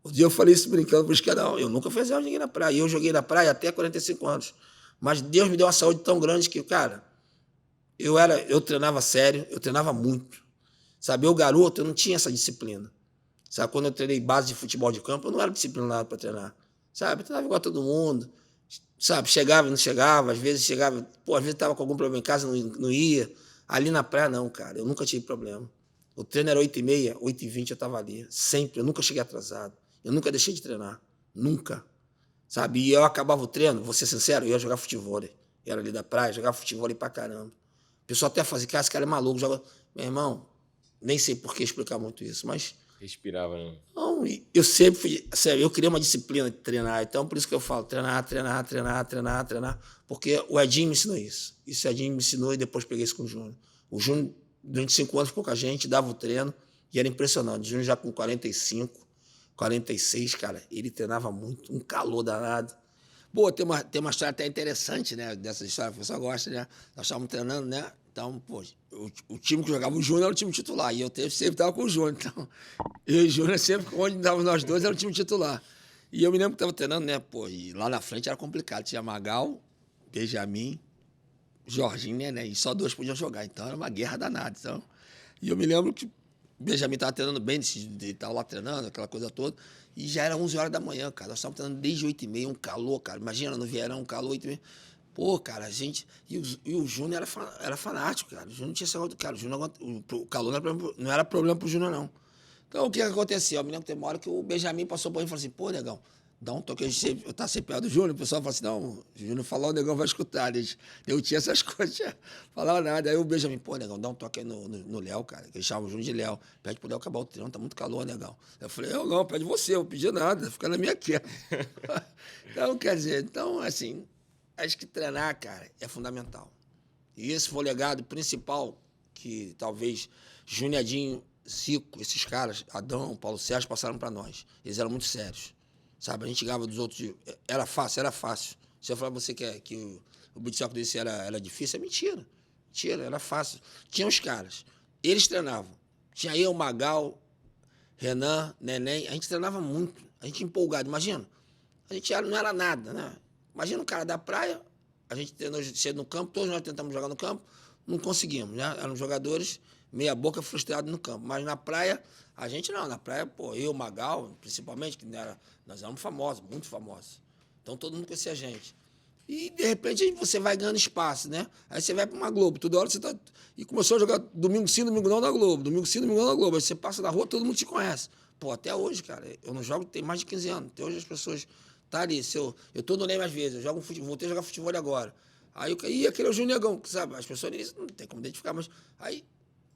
Um dia eu falei isso brincando para os caras, não, eu nunca fui reserva de ninguém na praia. E eu joguei na praia até 45 anos. Mas Deus me deu uma saúde tão grande que, cara, eu treinava sério, eu treinava muito. Sabe, eu garoto, eu não tinha essa disciplina. Sabe, quando eu treinei base de futebol de campo, eu não era disciplinado para treinar. Sabe, eu treinava igual a todo mundo. Sabe, chegava e não chegava, às vezes chegava, pô, às vezes estava com algum problema em casa, não ia. Ali na praia, não, cara, eu nunca tive problema. O treino era 8h30, 8h20 eu estava ali, sempre, eu nunca cheguei atrasado. Eu nunca deixei de treinar, nunca. Sabe, e eu acabava o treino, vou ser sincero, eu ia jogar futebol. Eu era ali da praia, jogava futebol pra caramba. O pessoal até fazia, cara, esse cara é maluco, joga. Meu irmão, nem sei por que explicar muito isso, mas Respirava, né? não, eu sempre fui, sério, eu queria uma disciplina de treinar, então por isso que eu falo, treinar, porque o Edinho me ensinou isso. Isso o Edinho me ensinou e depois peguei isso com o Júnior. O Júnior, durante 5 anos, pouca gente, dava o treino e era impressionante. O Júnior já com 45, 46, cara, ele treinava muito, um calor danado. Pô, tem uma história até interessante, né, dessa história, o pessoal gosta, né? Nós estávamos treinando, né? Então, pô, o time que jogava o Júnior era o time titular, e eu sempre estava com o Júnior. Então, eu e o Júnior, sempre, onde estávamos nós dois, era o time titular. E eu me lembro que estava treinando, né, pô, e lá na frente era complicado. Tinha Magal, Benjamin, Jorginho, né, e só 2 podiam jogar. Então, era uma guerra danada. Então, e eu me lembro que o Benjamin estava treinando bem, ele estava lá treinando, aquela coisa toda, e já era 11 horas da manhã, cara. Nós estávamos treinando desde 8h30, um calor, cara. Imagina, no verão, um calor, 8h30. Pô, cara, a gente. E o Júnior era fanático, cara. O Júnior tinha esse negócio. Cara, o Júnior, o calor não era problema pro Júnior, não. Então, o que aconteceu? Eu me lembro que tem uma hora que o Benjamin passou por mim e falou assim: pô, negão, dá um toque. Eu estava sempre perto do Júnior, o pessoal falou assim: não, o Júnior falou, o negão vai escutar. Eu tinha essas coisas, não falava nada. Aí o Benjamin, pô, negão, dá um toque aí no Léo, cara. Que eles chamavam o Júnior de Léo. Pede pro Léo acabar o treino, tá muito calor, negão. Eu falei: eu não, pede você, eu não pedi nada, fica na minha quieta. Então, quer dizer, assim. Acho que treinar, cara, é fundamental. E esse foi o legado principal que talvez Juniadinho, Zico, esses caras, Adão, Paulo Sérgio, passaram para nós. Eles eram muito sérios. Sabe, a gente ganhava dos outros. Era fácil, era fácil. Se eu falar pra você que o beat soccer desse era difícil, é mentira. Mentira, era fácil. Tinha os caras. Eles treinavam. Tinha eu, Magal, Renan, Neném. A gente treinava muito. A gente empolgado. Imagina. A gente não era nada, né? Imagina um cara da praia, a gente treinou cedo no campo, todos nós tentamos jogar no campo, não conseguimos, né? Eram jogadores meia boca frustrados no campo. Mas na praia, a gente não. Na praia, pô, eu, Magal, principalmente, que nós éramos famosos, muito famosos. Então todo mundo conhecia a gente. E, de repente, você vai ganhando espaço, né? Aí você vai para uma Globo, toda hora você tá. E começou a jogar domingo sim, domingo não na Globo. Domingo sim, domingo não na Globo. Aí você passa na rua, todo mundo te conhece. Pô, até hoje, cara, eu não jogo, tem mais de 15 anos. Até hoje as pessoas. Tá ali, eu tô no Ney às vezes, eu jogo futebol, voltei a jogar futebol agora. Aí aquele é o Júnior Negão, sabe? As pessoas não tem como identificar, mas. Aí,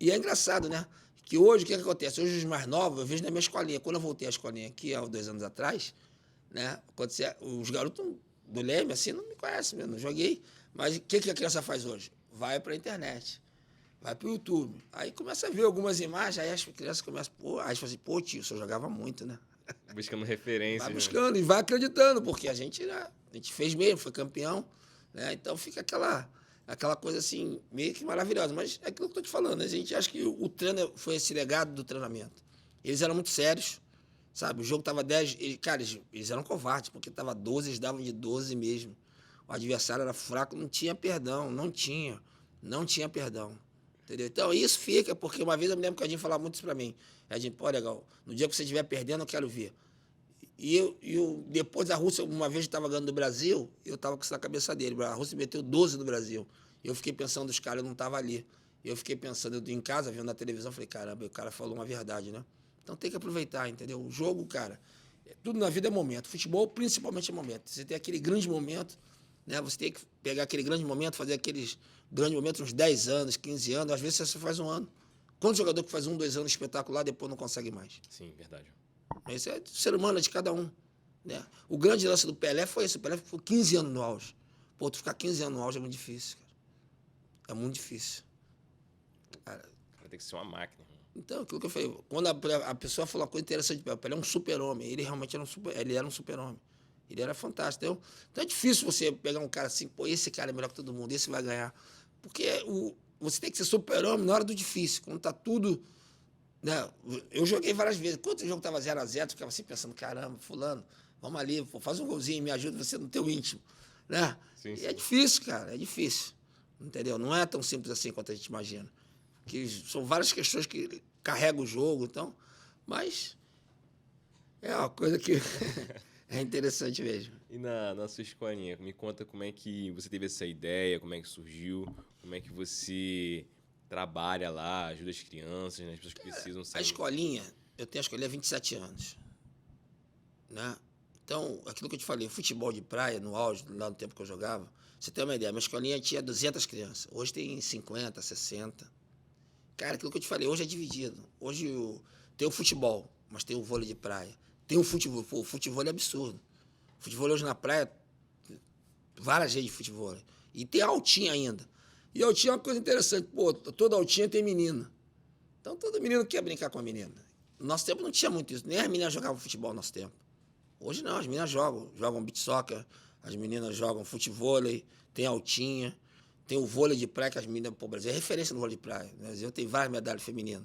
e é engraçado, né? Que hoje, o que acontece? Hoje os mais novos, eu vejo na minha escolinha. Quando eu voltei à escolinha aqui, há 2 anos atrás, né? Os garotos do Leme, assim, não me conhecem mesmo, não joguei. Mas o que a criança faz hoje? Vai pra internet, vai pro YouTube. Aí começa a ver algumas imagens, aí as crianças começam, pô, aí falam assim, pô, tio, o senhor jogava muito, né? Buscando referência. Vai buscando e vai acreditando, porque a gente fez mesmo, foi campeão, né? Então fica aquela coisa assim, meio que maravilhosa. Mas é aquilo que eu estou te falando, né? A gente acha que o treino foi esse legado do treinamento. Eles eram muito sérios, sabe? O jogo estava 10, cara, eles eram covardes, porque estava 12, eles davam de 12 mesmo. O adversário era fraco, não tinha perdão, não tinha perdão. Entendeu? Então, isso fica, porque uma vez eu me lembro que a Edinho falava muito isso pra mim. Edinho, pô, legal, no dia que você estiver perdendo, eu quero ver. E eu depois da Rússia, uma vez eu estava ganhando do Brasil, eu estava com isso na cabeça dele. A Rússia meteu 12 no Brasil. Eu fiquei pensando, os caras não estavam ali. Eu fiquei pensando, eu em casa, vendo na televisão, falei, caramba, o cara falou uma verdade, né? Então tem que aproveitar, entendeu? O jogo, cara, Tudo na vida é momento. Futebol, principalmente, é momento. Você tem aquele grande momento, né? Você tem que pegar aquele grande momento, fazer aqueles grandes momentos, uns 10 anos, 15 anos, às vezes você faz um ano. Quantos jogador que faz 1, 2 anos espetacular, depois não consegue mais? Sim, verdade. Isso é do ser humano, é de cada um. Né? O grande lance do Pelé foi isso. O Pelé ficou 15 anos no auge. Pô, tu ficar 15 anos no auge é muito difícil, cara. É muito difícil. Cara, Vai ter que ser uma máquina. então, aquilo que eu falei, quando a pessoa falou uma coisa interessante, o Pelé é um super-homem. Ele realmente era um super-homem. Ele era fantástico. Então é difícil você pegar um cara assim, pô, esse cara é melhor que todo mundo, esse vai ganhar. Porque você tem que ser super-homem na hora do difícil, quando tá tudo. Né? Eu joguei várias vezes. Quando o jogo tava 0-0, eu ficava assim pensando, caramba, fulano, vamos ali, pô, faz um golzinho, me ajuda você no teu íntimo. Né? Sim, e sim. é difícil, cara, é difícil. Entendeu? Não é tão simples assim quanto a gente imagina. Que são várias questões que carregam o jogo, então, mas é uma coisa que é interessante mesmo. E na sua escolinha, me conta como é que você teve essa ideia, como é que surgiu, como é que você trabalha lá, ajuda as crianças, né, as pessoas que precisam A sair. escolinha, eu tenho a escolinha há 27 anos. Né? Então, aquilo que eu te falei, futebol de praia, no auge, lá no tempo que eu jogava, você tem uma ideia, minha escolinha tinha 200 crianças, hoje tem 50, 60. Cara, aquilo que eu te falei, hoje é dividido. Hoje tem o futebol, mas tem o vôlei de praia. Tem o futebol. Pô, o futebol é absurdo. O futebol hoje na praia, várias redes de futebol. E tem a altinha ainda. E a altinha é uma coisa interessante. Pô, toda altinha tem menina. Então todo menino quer brincar com a menina. No nosso tempo não tinha muito isso. Nem as meninas jogavam futebol no nosso tempo. Hoje não, as meninas jogam beach soccer, as meninas jogam futevôlei, tem altinha, tem o vôlei de praia, que as meninas, pô, o Brasil é referência no vôlei de praia. O Brasil tem várias medalhas femininas.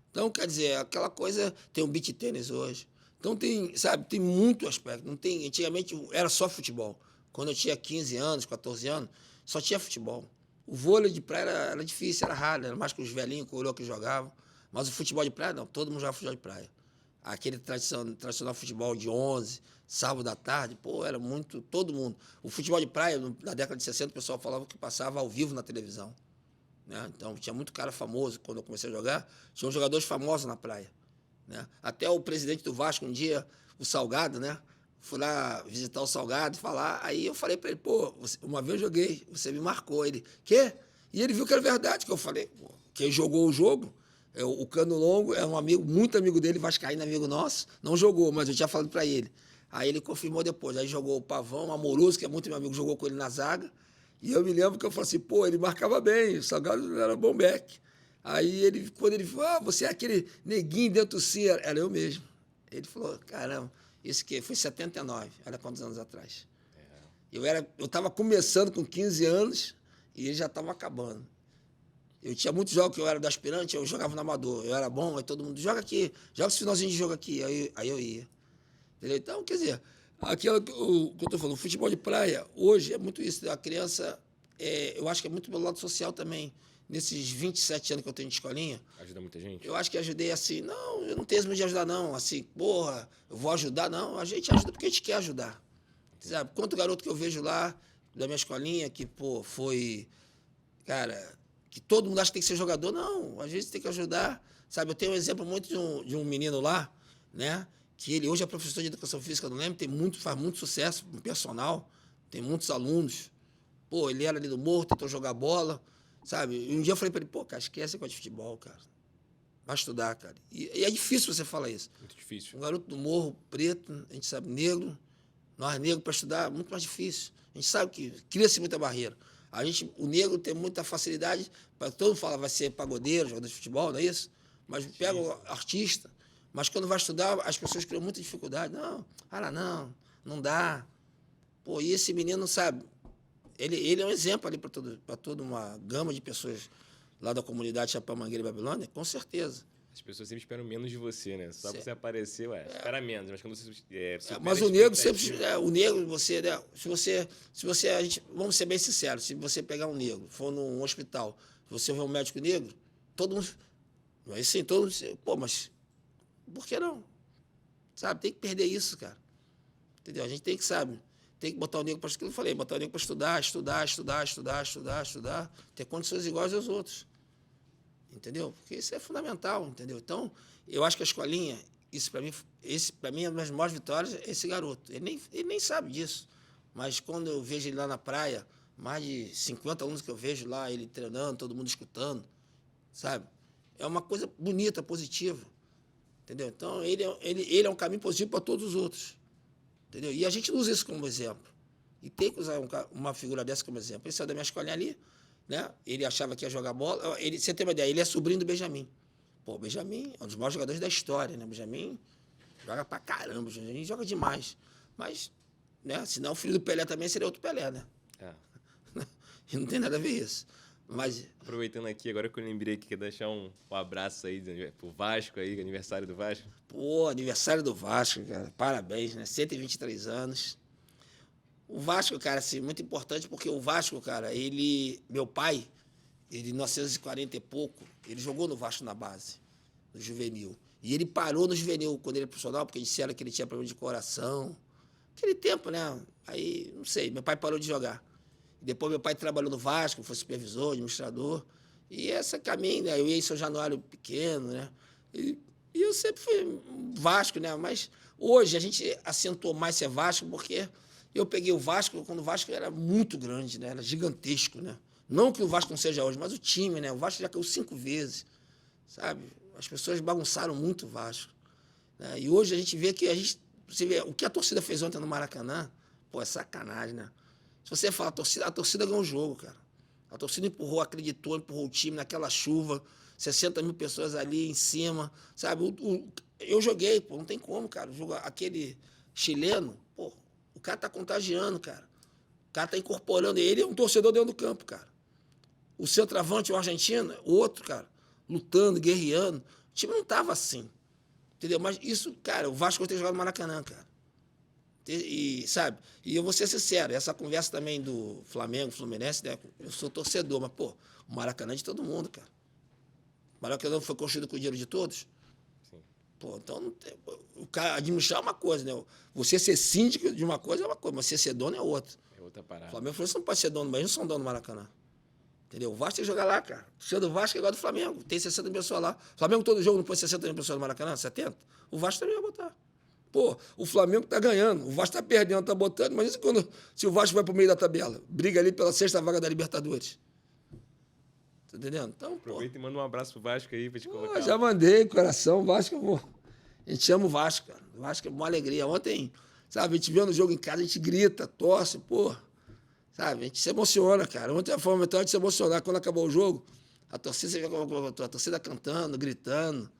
Então, quer dizer, aquela coisa, tem o beach tênis hoje. Então tem, sabe, tem muito aspecto. Não tem, antigamente era só futebol. Quando eu tinha 15 anos, 14 anos, só tinha futebol. O vôlei de praia era difícil, era raro, era mais que os velhinhos, coroa que jogavam. Mas o futebol de praia, não, todo mundo jogava futebol de praia. Aquele tradicional futebol de 11, sábado à tarde, pô, era muito, todo mundo. O futebol de praia, na década de 60, o pessoal falava que passava ao vivo na televisão. Né? Então, tinha muito cara famoso. Quando eu comecei a jogar, tinha jogadores famosos na praia. Né? Até o presidente do Vasco, um dia, o Salgado, né? Fui lá visitar o Salgado e falar. Aí eu falei para ele, pô, uma vez eu joguei, você me marcou. Ele, quê? E ele viu que era verdade, que eu falei, pô, quem jogou o jogo, o Cano Longo, é um amigo, muito amigo dele, vascaíno, amigo nosso, não jogou, mas eu tinha falado para ele. Aí ele confirmou depois. Aí jogou o Pavão, Amoroso, que é muito meu amigo, jogou com ele na zaga. E eu me lembro que eu falei assim, pô, ele marcava bem, o Salgado era bom back. Aí ele, quando ele falou, você é aquele neguinho dentro do Cera, era eu mesmo. Ele falou, caramba, isso que foi 79, era quantos anos atrás? Eu estava começando com 15 anos e ele já estava acabando. Eu tinha muitos jogos que eu era do aspirante, eu jogava no amador, eu era bom, aí todo mundo, joga aqui, joga esse finalzinho de jogo aqui, aí eu ia. Entendeu? Então, quer dizer, aquilo que eu estou falando, o futebol de praia, hoje é muito isso. A criança, eu acho que é muito pelo lado social também. Nesses 27 anos que eu tenho de escolinha. Ajuda muita gente? Eu acho que ajudei assim, não, eu não tenho esse medo de ajudar, não. Assim, porra, eu vou ajudar, não. A gente ajuda porque a gente quer ajudar. Sabe? Quanto garoto que eu vejo lá, da minha escolinha, que, pô, foi. Cara, que todo mundo acha que tem que ser jogador. Não, a gente tem que ajudar. Sabe, eu tenho um exemplo muito de um menino lá, né? Que ele hoje é professor de educação física, não lembro, faz muito sucesso no personal, tem muitos alunos. Pô, ele era ali do Morro, tentou jogar bola, sabe? E um dia eu falei para ele, pô, cara, esquece esse negócio de futebol, cara. Vai estudar, cara. E é difícil você falar isso. Muito difícil. Um garoto do Morro, preto, a gente sabe, negro, nós negros para estudar, muito mais difícil. A gente sabe que cria-se muita barreira. O negro tem muita facilidade, todo mundo fala vai ser pagodeiro, jogador de futebol, não é isso? Mas pega o artista. Mas quando vai estudar, as pessoas criam muita dificuldade. Não dá. Pô, e esse menino, sabe, ele é um exemplo ali para toda uma gama de pessoas lá da comunidade Chapéu, Mangueira e Babilônia, com certeza. As pessoas sempre esperam menos de você, né? Só pra você aparecer, espera menos. Mas quando você mas o negro sempre... o negro, você... Né, se você vamos ser bem sinceros, se você pegar um negro, for num hospital, você vê um médico negro, todo mundo... Mas sim, todo mundo... Pô, mas... Por que não? Sabe, tem que perder isso, cara. Entendeu? A gente tem que, sabe, tem que botar o negro para aquilo que eu falei, botar o negro para estudar, ter condições iguais aos outros. Entendeu? Porque isso é fundamental, entendeu? Então, eu acho que a escolinha, Isso para mim, esse para mim é uma das maiores vitórias, esse garoto. Ele nem sabe disso. Mas quando eu vejo ele lá na praia, mais de 50 alunos que eu vejo lá, ele treinando, todo mundo escutando, sabe? É uma coisa bonita, positiva. Entendeu? Então, ele é um caminho positivo para todos os outros. Entendeu? E a gente usa isso como exemplo. E tem que usar uma figura dessa como exemplo. Esse é da minha escolinha ali, né? Ele achava que ia jogar bola. Você tem uma ideia, ele é sobrinho do Benjamin. Pô, o Benjamin é um dos maiores jogadores da história, né? O Benjamin joga pra caramba, o Benjamin joga demais. Mas, né? Se não, o filho do Pelé também seria outro Pelé, né? É. E não tem nada a ver isso. Mas... Aproveitando aqui, agora que eu lembrei que quer deixar um abraço aí pro Vasco aí, aniversário do Vasco. Pô, aniversário do Vasco, cara. Parabéns, né? 123 anos. O Vasco, cara, assim, muito importante porque o Vasco, cara, meu pai, ele em 1940 e pouco, ele jogou no Vasco na base, no juvenil. E ele parou no juvenil quando ele é profissional, porque disseram que ele tinha problema de coração. Aquele tempo, né? Aí, não sei, meu pai parou de jogar. Depois meu pai trabalhou no Vasco, foi supervisor, administrador. E essa caminho, né? Eu ia em São Januário pequeno, né? E eu sempre fui Vasco, né? Mas hoje a gente acentuou mais ser Vasco porque eu peguei o Vasco quando o Vasco era muito grande, né? Era gigantesco, né? Não que o Vasco não seja hoje, mas o time, né? O Vasco já caiu 5 vezes, sabe? As pessoas bagunçaram muito o Vasco, né? E hoje a gente vê que você vê o que a torcida fez ontem no Maracanã, pô, é sacanagem, né? Se você fala a torcida ganhou o jogo, cara. A torcida empurrou, acreditou, empurrou o time naquela chuva, 60 mil pessoas ali em cima, sabe? Eu joguei, pô, não tem como, cara. Aquele chileno, pô, o cara tá contagiando, cara. O cara tá incorporando. Ele é um torcedor dentro do campo, cara. O centroavante, o argentino, o outro, cara, lutando, guerreando. O time não tava assim, entendeu? Mas isso, cara, o Vasco tem jogado no Maracanã, cara. E, sabe, e eu vou ser sincero, essa conversa também do Flamengo, Fluminense, né? Eu sou torcedor, mas, pô, o Maracanã é de todo mundo, cara. O Maracanã foi construído com o dinheiro de todos? Sim. Pô, então, não tem, o cara administrar é uma coisa, né? Você ser síndico de uma coisa é uma coisa, mas você ser dono é outra. É outra parada. O Flamengo falou, você não pode ser dono, mas eles não são dono do Maracanã. Entendeu? O Vasco tem que jogar lá, cara. O senhor do Vasco é igual do Flamengo, tem 60 mil pessoas lá. O Flamengo todo jogo não põe 60 mil pessoas no Maracanã, 70? O Vasco também vai botar. Pô, o Flamengo tá ganhando, o Vasco tá perdendo, tá botando. Mas isso se o Vasco vai pro meio da tabela, briga ali pela 6ª vaga da Libertadores. Tá entendendo? Então, aproveita e manda um abraço pro Vasco aí pra te colocar. Já mandei, coração, Vasco, eu vou. A gente ama o Vasco, cara. O Vasco é uma alegria. Ontem, sabe, a gente vendo o jogo em casa, a gente grita, torce, pô. Sabe, a gente se emociona, cara. Ontem foi um momento de se emocionar. Quando acabou o jogo, a torcida, você vê como a torcida cantando, gritando,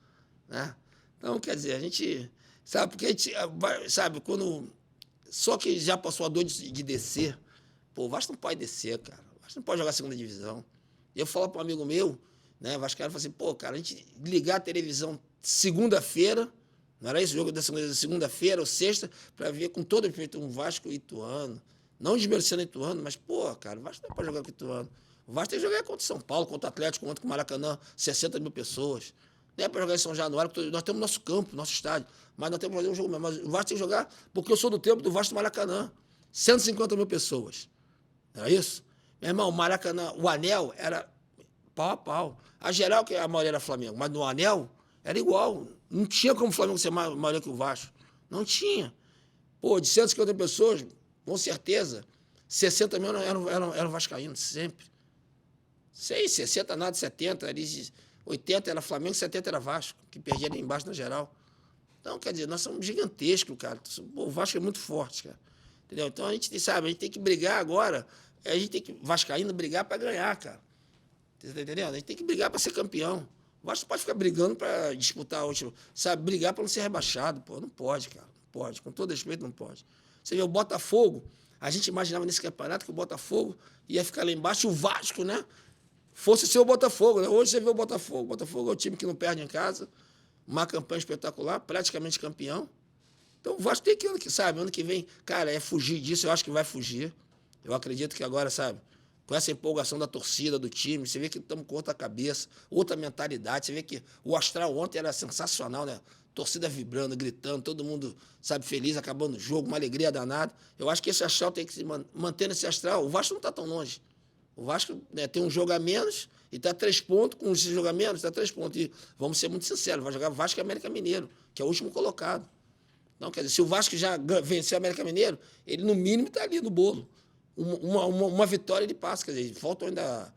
né? Então, quer dizer, a gente... Sabe, porque a gente... Sabe, quando... Só que já passou a dor de descer. Pô, o Vasco não pode descer, cara. O Vasco não pode jogar a 2ª divisão. E eu falo para um amigo meu, né, vascaíno, falei assim, pô, cara, a gente ligar a televisão segunda-feira, não era isso, o jogo da segunda-feira ou sexta, para ver com todo respeito um Vasco e Ituano. Não desmerecendo Ituano, mas, pô, cara, o Vasco não é para jogar com Ituano. O Vasco tem que jogar contra São Paulo, contra o Atlético, contra o Maracanã, 60 mil pessoas. Não é para jogar em São Januário, nós temos nosso campo, nosso estádio, mas nós temos que fazer um jogo mesmo. Mas o Vasco tem que jogar, porque eu sou do tempo do Vasco do Maracanã. 150 mil pessoas. Era isso? Meu irmão, o Maracanã, o Anel era pau a pau. A geral, que a maioria era Flamengo, mas no Anel era igual. Não tinha como o Flamengo ser maior que o Vasco. Não tinha. Pô, de 150 pessoas, com certeza, 60 mil eram vascaínos, sempre. 60 nada, 70, ali, 80 era Flamengo, 70 era Vasco, que perdia ali embaixo na geral. Então, quer dizer, nós somos gigantescos, cara. O Vasco é muito forte, cara. Entendeu? Então, a gente sabe, a gente tem que brigar agora, a gente tem que, vascaíno, brigar para ganhar, cara. Você tá entendendo? A gente tem que brigar para ser campeão. O Vasco não pode ficar brigando para disputar o último, sabe? Brigar para não ser rebaixado, pô. Não pode, cara. Não pode. Com todo respeito, não pode. Você vê o Botafogo, a gente imaginava nesse campeonato que o Botafogo ia ficar lá embaixo, o Vasco, né? Fosse ser o Botafogo, né? Hoje você vê o Botafogo. O Botafogo é o time que não perde em casa, uma campanha espetacular, praticamente campeão. Então o Vasco tem que, ano que vem, cara, é fugir disso, eu acho que vai fugir. Eu acredito que agora, sabe, com essa empolgação da torcida, do time, você vê que estamos com outra cabeça, outra mentalidade, você vê que o astral ontem era sensacional, né? Torcida vibrando, gritando, todo mundo, sabe, feliz, acabando o jogo, uma alegria danada. Eu acho que esse astral tem que se manter nesse astral. O Vasco não está tão longe. O Vasco, né, tem um jogo a menos e está 3 pontos, com esse jogo a menos, está 3 pontos. E vamos ser muito sinceros, vai jogar Vasco e América Mineiro, que é o último colocado. Não, quer dizer, se o Vasco já venceu o América Mineiro, ele no mínimo está ali no bolo. Uma vitória ele passa, quer dizer, faltam ainda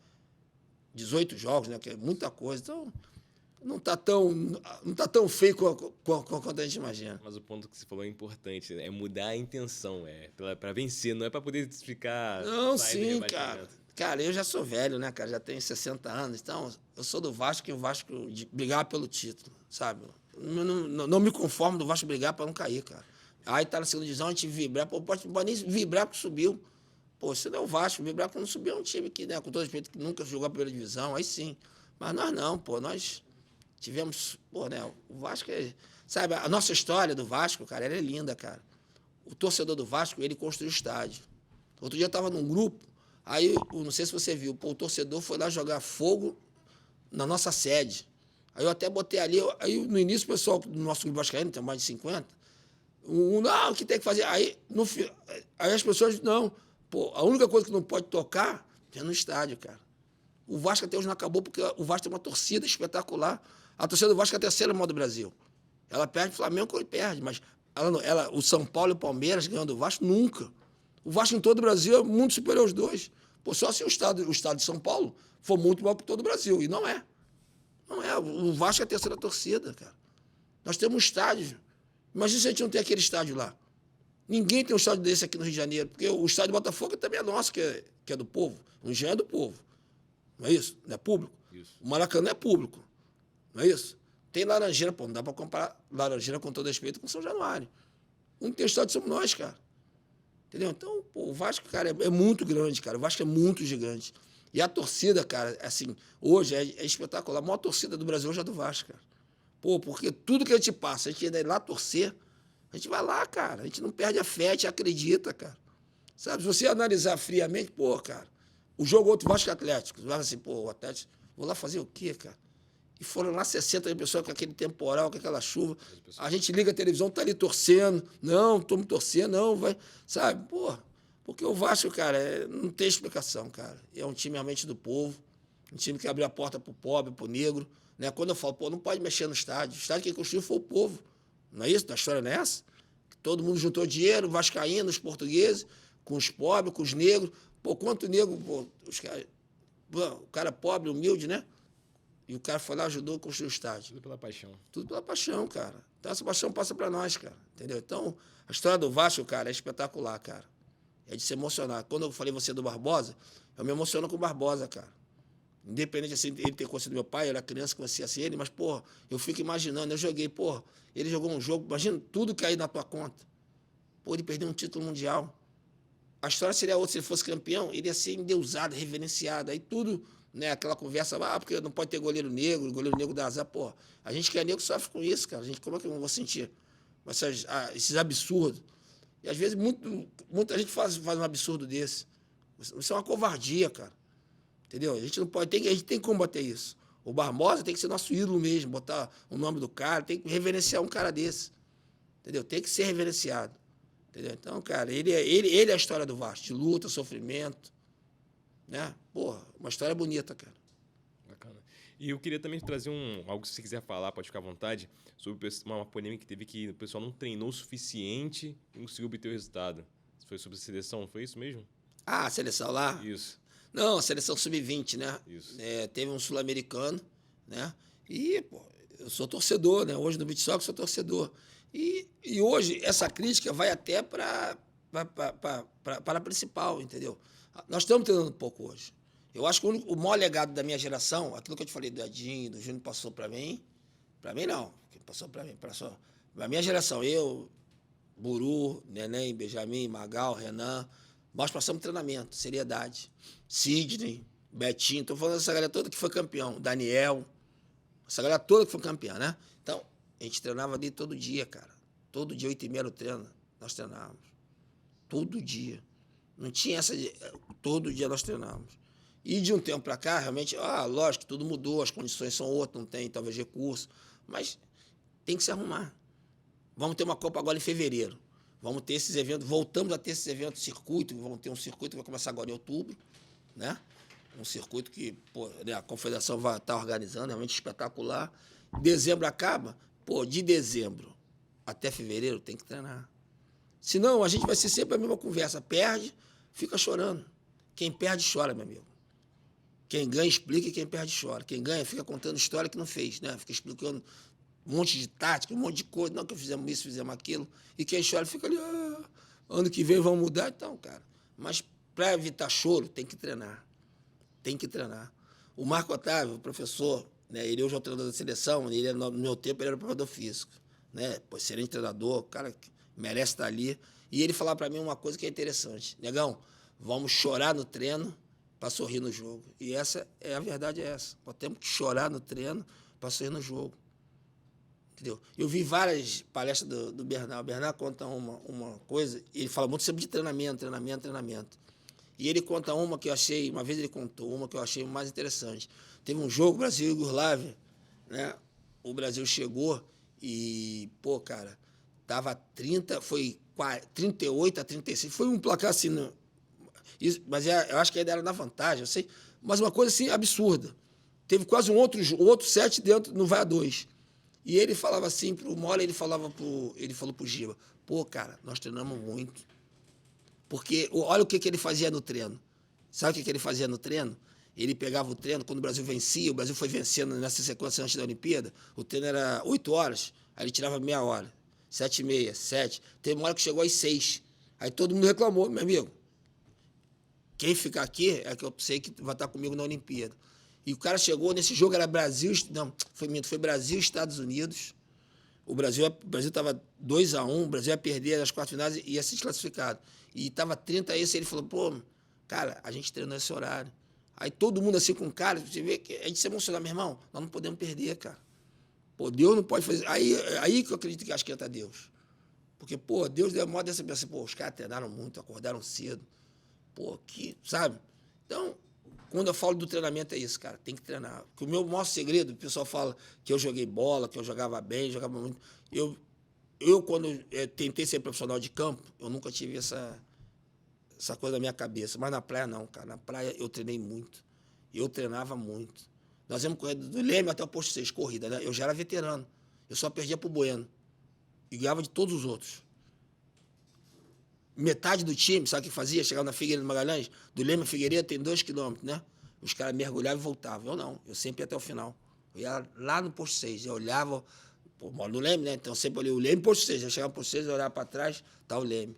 18 jogos, né? Que é muita coisa. Então, não está tão feio quanto a gente imagina. Mas o ponto que você falou é importante, né? É mudar a intenção, para vencer, não é para poder ficar... Não, sim, cara. Cara, eu já sou velho, né, cara? Já tenho 60 anos, então eu sou do Vasco e o Vasco brigar pelo título, sabe? Não me conformo do Vasco brigar para não cair, cara. Aí tá na segunda divisão, a gente vibrar, pô, pode nem vibrar porque subiu. Pô, isso não é o Vasco, vibrar porque não subiu é um time que, né, com todo respeito, que nunca jogou a primeira divisão, aí sim. Mas nós não, pô, nós tivemos, pô, né, o Vasco é... Sabe, a nossa história do Vasco, cara, ela é linda, cara. O torcedor do Vasco, ele construiu o estádio. Outro dia eu tava num grupo, aí, não sei se você viu, pô, o torcedor foi lá jogar fogo na nossa sede. Aí eu até botei ali, aí no início o pessoal do nosso grupo vascaíno, tem mais de 50, não, o que tem que fazer? Aí as pessoas, não, pô, a única coisa que não pode tocar é no estádio, cara. O Vasco até hoje não acabou, porque o Vasco tem uma torcida espetacular. A torcida do Vasco é a terceira maior do Brasil. Ela perde o Flamengo, ele perde, mas o São Paulo e o Palmeiras ganhando do Vasco, nunca. O Vasco em todo o Brasil é muito superior aos dois. Pô, só se o estado de São Paulo for muito maior que todo o Brasil, e não é. Não é. O Vasco é a terceira torcida, cara. Nós temos um estádio. Imagina se a gente não tem aquele estádio lá. Ninguém tem um estádio desse aqui no Rio de Janeiro, porque o estádio Botafogo também é nosso, que é do povo. O Engenho é do povo. Não é isso? Não é público? Isso. O Maracanã é público. Não é isso? Tem Laranjeira, pô, não dá para comparar Laranjeira, com todo respeito, com São Januário. O único que tem estádio somos nós, cara. Entendeu? Então, pô, o Vasco, cara, é muito grande, cara. O Vasco é muito gigante. E a torcida, cara, assim, hoje é espetacular. A maior torcida do Brasil hoje é do Vasco, cara. Pô, porque tudo que a gente passa, a gente ainda ir lá torcer, a gente vai lá, cara. A gente não perde a fé, a gente acredita, cara. Sabe, se você analisar friamente, pô, cara, o jogo outro Vasco Atlético, você vai assim, pô, o Atlético, vou lá fazer o quê, cara? E foram lá 60 mil pessoas com aquele temporal, com aquela chuva. A gente liga a televisão, tá ali torcendo. Não, estamos torcendo, não, vai. Sabe, pô, porque o Vasco, cara, não tem explicação, cara. É um time realmente do povo, um time que abriu a porta pro pobre, pro negro. Né? Quando eu falo, pô, não pode mexer no estádio. O estádio que construiu foi o povo. Não é isso? A história não é essa? Todo mundo juntou dinheiro, vascaíno, os portugueses, com os pobres, com os negros. Pô, quanto negro, pô, o cara pobre, humilde, né? E o cara foi lá, ajudou a construir o estádio. Tudo pela paixão. Tudo pela paixão, cara. Então essa paixão passa para nós, cara. Entendeu? Então, a história do Vasco, cara, é espetacular, cara. É de se emocionar. Quando eu falei você do Barbosa, eu me emociono com o Barbosa, cara. Independente assim, ele ter conhecido meu pai, eu era criança, conhecia assim ele, mas, pô, eu fico imaginando, eu joguei, pô, ele jogou um jogo, imagina tudo cair na tua conta. Pô, ele perdeu um título mundial. A história seria outra, se ele fosse campeão, ele ia ser endeusado, reverenciado. Aí tudo, né, aquela conversa, porque não pode ter goleiro negro dá azar. Pô, a gente que é negro sofre com isso, cara. A gente, como é que eu não vou sentir? Esses absurdos. E às vezes muita gente faz um absurdo desse. Isso é uma covardia, cara. Entendeu? A gente não pode, a gente tem que combater isso. O Barbosa tem que ser nosso ídolo mesmo, botar o nome do cara, tem que reverenciar um cara desse. Entendeu? Tem que ser reverenciado. Entendeu? Então, cara, ele é a história do Vasco, de luta, sofrimento, né? Porra, uma história bonita, cara. Bacana. E eu queria também trazer algo que você quiser falar, pode ficar à vontade, sobre uma polêmica que teve que o pessoal não treinou o suficiente e não conseguiu obter o resultado. Foi sobre a seleção, foi isso mesmo? Ah, a seleção lá? Isso. Não, a seleção sub-20, né? Isso. Teve um sul-americano, né? E, pô, eu sou torcedor, né? Hoje no Beach Soccer eu sou torcedor. E hoje essa crítica vai até para a principal, entendeu? Nós estamos treinando um pouco hoje. Eu acho que o maior legado da minha geração, aquilo que eu te falei do Edinho, do Júnior, passou para mim não, passou para mim, passou para a minha geração, eu, Buru, Neném, Benjamin, Magal, Renan, nós passamos treinamento, seriedade. Sidney, Betinho, estou falando dessa galera toda que foi campeão, Daniel, essa galera toda que foi campeã, né? Então, a gente treinava ali todo dia, cara. Todo dia, 8h30 no treino, nós treinávamos. Todo dia. Não tinha essa de... Todo dia nós treinávamos. E de um tempo para cá, realmente, lógico que tudo mudou, as condições são outras, não tem talvez recurso, mas tem que se arrumar. Vamos ter uma Copa agora em fevereiro. Vamos ter esses eventos, voltamos a ter esses eventos, circuito, vamos ter um circuito que vai começar agora em outubro, né? Um circuito que, pô, né, a Confederação vai estar organizando, realmente espetacular. Dezembro acaba, pô, de dezembro até fevereiro, tem que treinar. Senão, a gente vai ser sempre a mesma conversa. Perde, fica chorando. Quem perde, chora, meu amigo. Quem ganha, explica, e quem perde, chora. Quem ganha, fica contando história que não fez, né? Fica explicando um monte de tática, um monte de coisa. Não, que fizemos isso, fizemos aquilo. E quem chora fica ali, ano que vem vão mudar. Então, cara, mas para evitar choro, tem que treinar. Tem que treinar. O Marco Otávio, o professor, né, ele hoje é o treinador da seleção, ele, no meu tempo ele era preparador físico. Né? Pô, excelente treinador, cara que merece estar ali. E ele falava para mim uma coisa que é interessante. Negão, vamos chorar no treino para sorrir no jogo. E essa é a verdade, é essa. Nós temos que chorar no treino para sorrir no jogo. Entendeu? Eu vi várias palestras do Bernard. O Bernard conta uma coisa, ele fala muito sempre de treinamento. E ele conta uma que eu achei, uma vez ele contou uma que eu achei mais interessante. Teve um jogo, Brasil e Iugoslávia, né? O Brasil chegou e, pô, cara, tava 30, foi 38-36, foi um placar assim, né? Mas eu acho que ainda era na vantagem, eu sei, mas uma coisa assim absurda. Teve quase um outro set dentro, no vai a 2. E ele falava assim pro Mola, ele falou pro Giba, pô, cara, nós treinamos muito. Porque olha o que ele fazia no treino. Sabe o que ele fazia no treino? Ele pegava o treino, quando o Brasil vencia, o Brasil foi vencendo nessa sequência antes da Olimpíada, o treino era 8 horas, aí ele tirava meia hora, 7h30, 7. Teve uma hora que chegou às 6. Aí todo mundo reclamou, meu amigo. Quem ficar aqui é que eu sei que vai estar comigo na Olimpíada. E o cara chegou, nesse jogo era Brasil, não, foi Brasil e Estados Unidos. O Brasil estava 2-1, o Brasil ia perder as quartas finais e ia ser desclassificado. E estava 30 a isso, e ele falou, pô, cara, a gente treinou esse horário. Aí todo mundo assim com cara, você vê que a gente se emociona, meu irmão, nós não podemos perder, cara. Pô, Deus não pode fazer. Aí que eu acredito que acho que entra Deus. Porque, pô, Deus deu modo dessa pessoa, pô, os caras treinaram muito, acordaram cedo. Pô, que, sabe? Então, quando eu falo do treinamento é isso, cara, tem que treinar. Porque o meu maior segredo, o pessoal fala que eu joguei bola, que eu jogava bem, jogava muito. Eu quando tentei ser profissional de campo, eu nunca tive essa coisa na minha cabeça. Mas na praia não, cara. Na praia eu treinei muito. Eu treinava muito. Nós íamos correr do Leme até o posto 6, corrida, né? Eu já era veterano. Eu só perdia pro Bueno. E ganhava de todos os outros. Metade do time, sabe o que fazia? Chegava na Figueiredo Magalhães, do Leme a Figueiredo tem 2 quilômetros, né? Os caras mergulhavam e voltavam. Eu não, eu sempre ia até o final. Eu ia lá no posto 6, eu olhava, pô, moro no Leme, né? Então sempre olhei o Leme, posto 6. Eu chegava no posto 6, eu olhava para trás, tá o Leme.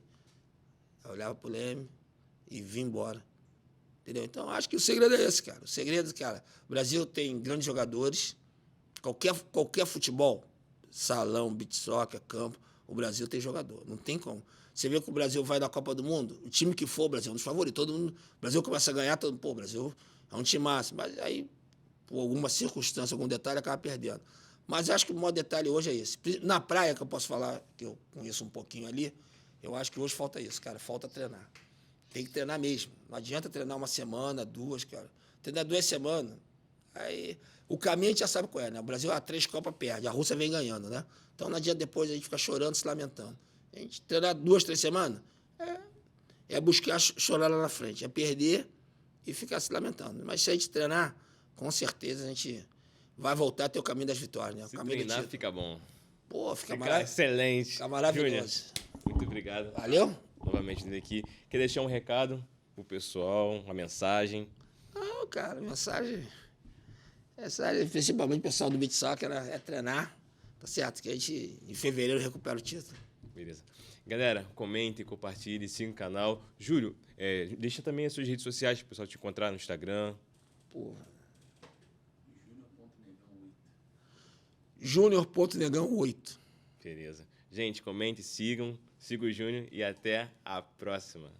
Eu olhava pro Leme e vim embora. Entendeu? Então acho que o segredo é esse, cara. O segredo, cara, o Brasil tem grandes jogadores, qualquer futebol, salão, beach soccer, campo, o Brasil tem jogador, não tem como. Você vê que o Brasil vai na Copa do Mundo, o time que for, o Brasil é um dos favoritos, todo mundo, o Brasil começa a ganhar, pô, o Brasil é um time massa, mas aí, por alguma circunstância, algum detalhe, acaba perdendo. Mas acho que o maior detalhe hoje é esse. Na praia, que eu posso falar, que eu conheço um pouquinho ali, eu acho que hoje falta isso, cara, falta treinar. Tem que treinar mesmo, não adianta treinar uma semana, 2, cara. Treinar 2 semanas, aí o caminho a gente já sabe qual é, né? O Brasil, 3 Copas perde, a Rússia vem ganhando, né? Então não adianta depois a gente ficar chorando, se lamentando. A gente treinar 2, 3 semanas é buscar chorar lá na frente, é perder e ficar se lamentando. Mas se a gente treinar, com certeza a gente vai voltar a ter o caminho das vitórias, né? O Se caminho treinar, fica bom. Pô, fica excelente. Fica maravilhoso. Júnior, muito obrigado. Valeu? Novamente vindo aqui. Quer deixar um recado pro pessoal, uma mensagem? Não, cara, mensagem, principalmente o pessoal do Beach Soccer, é treinar, tá certo? Que a gente, em fevereiro, recupera o título. Beleza. Galera, comentem, compartilhem, sigam o canal. Júlio, deixa também as suas redes sociais para o pessoal te encontrar no Instagram. Porra. Júnior.negão8. Beleza. Gente, comentem, sigam o Júnior e até a próxima.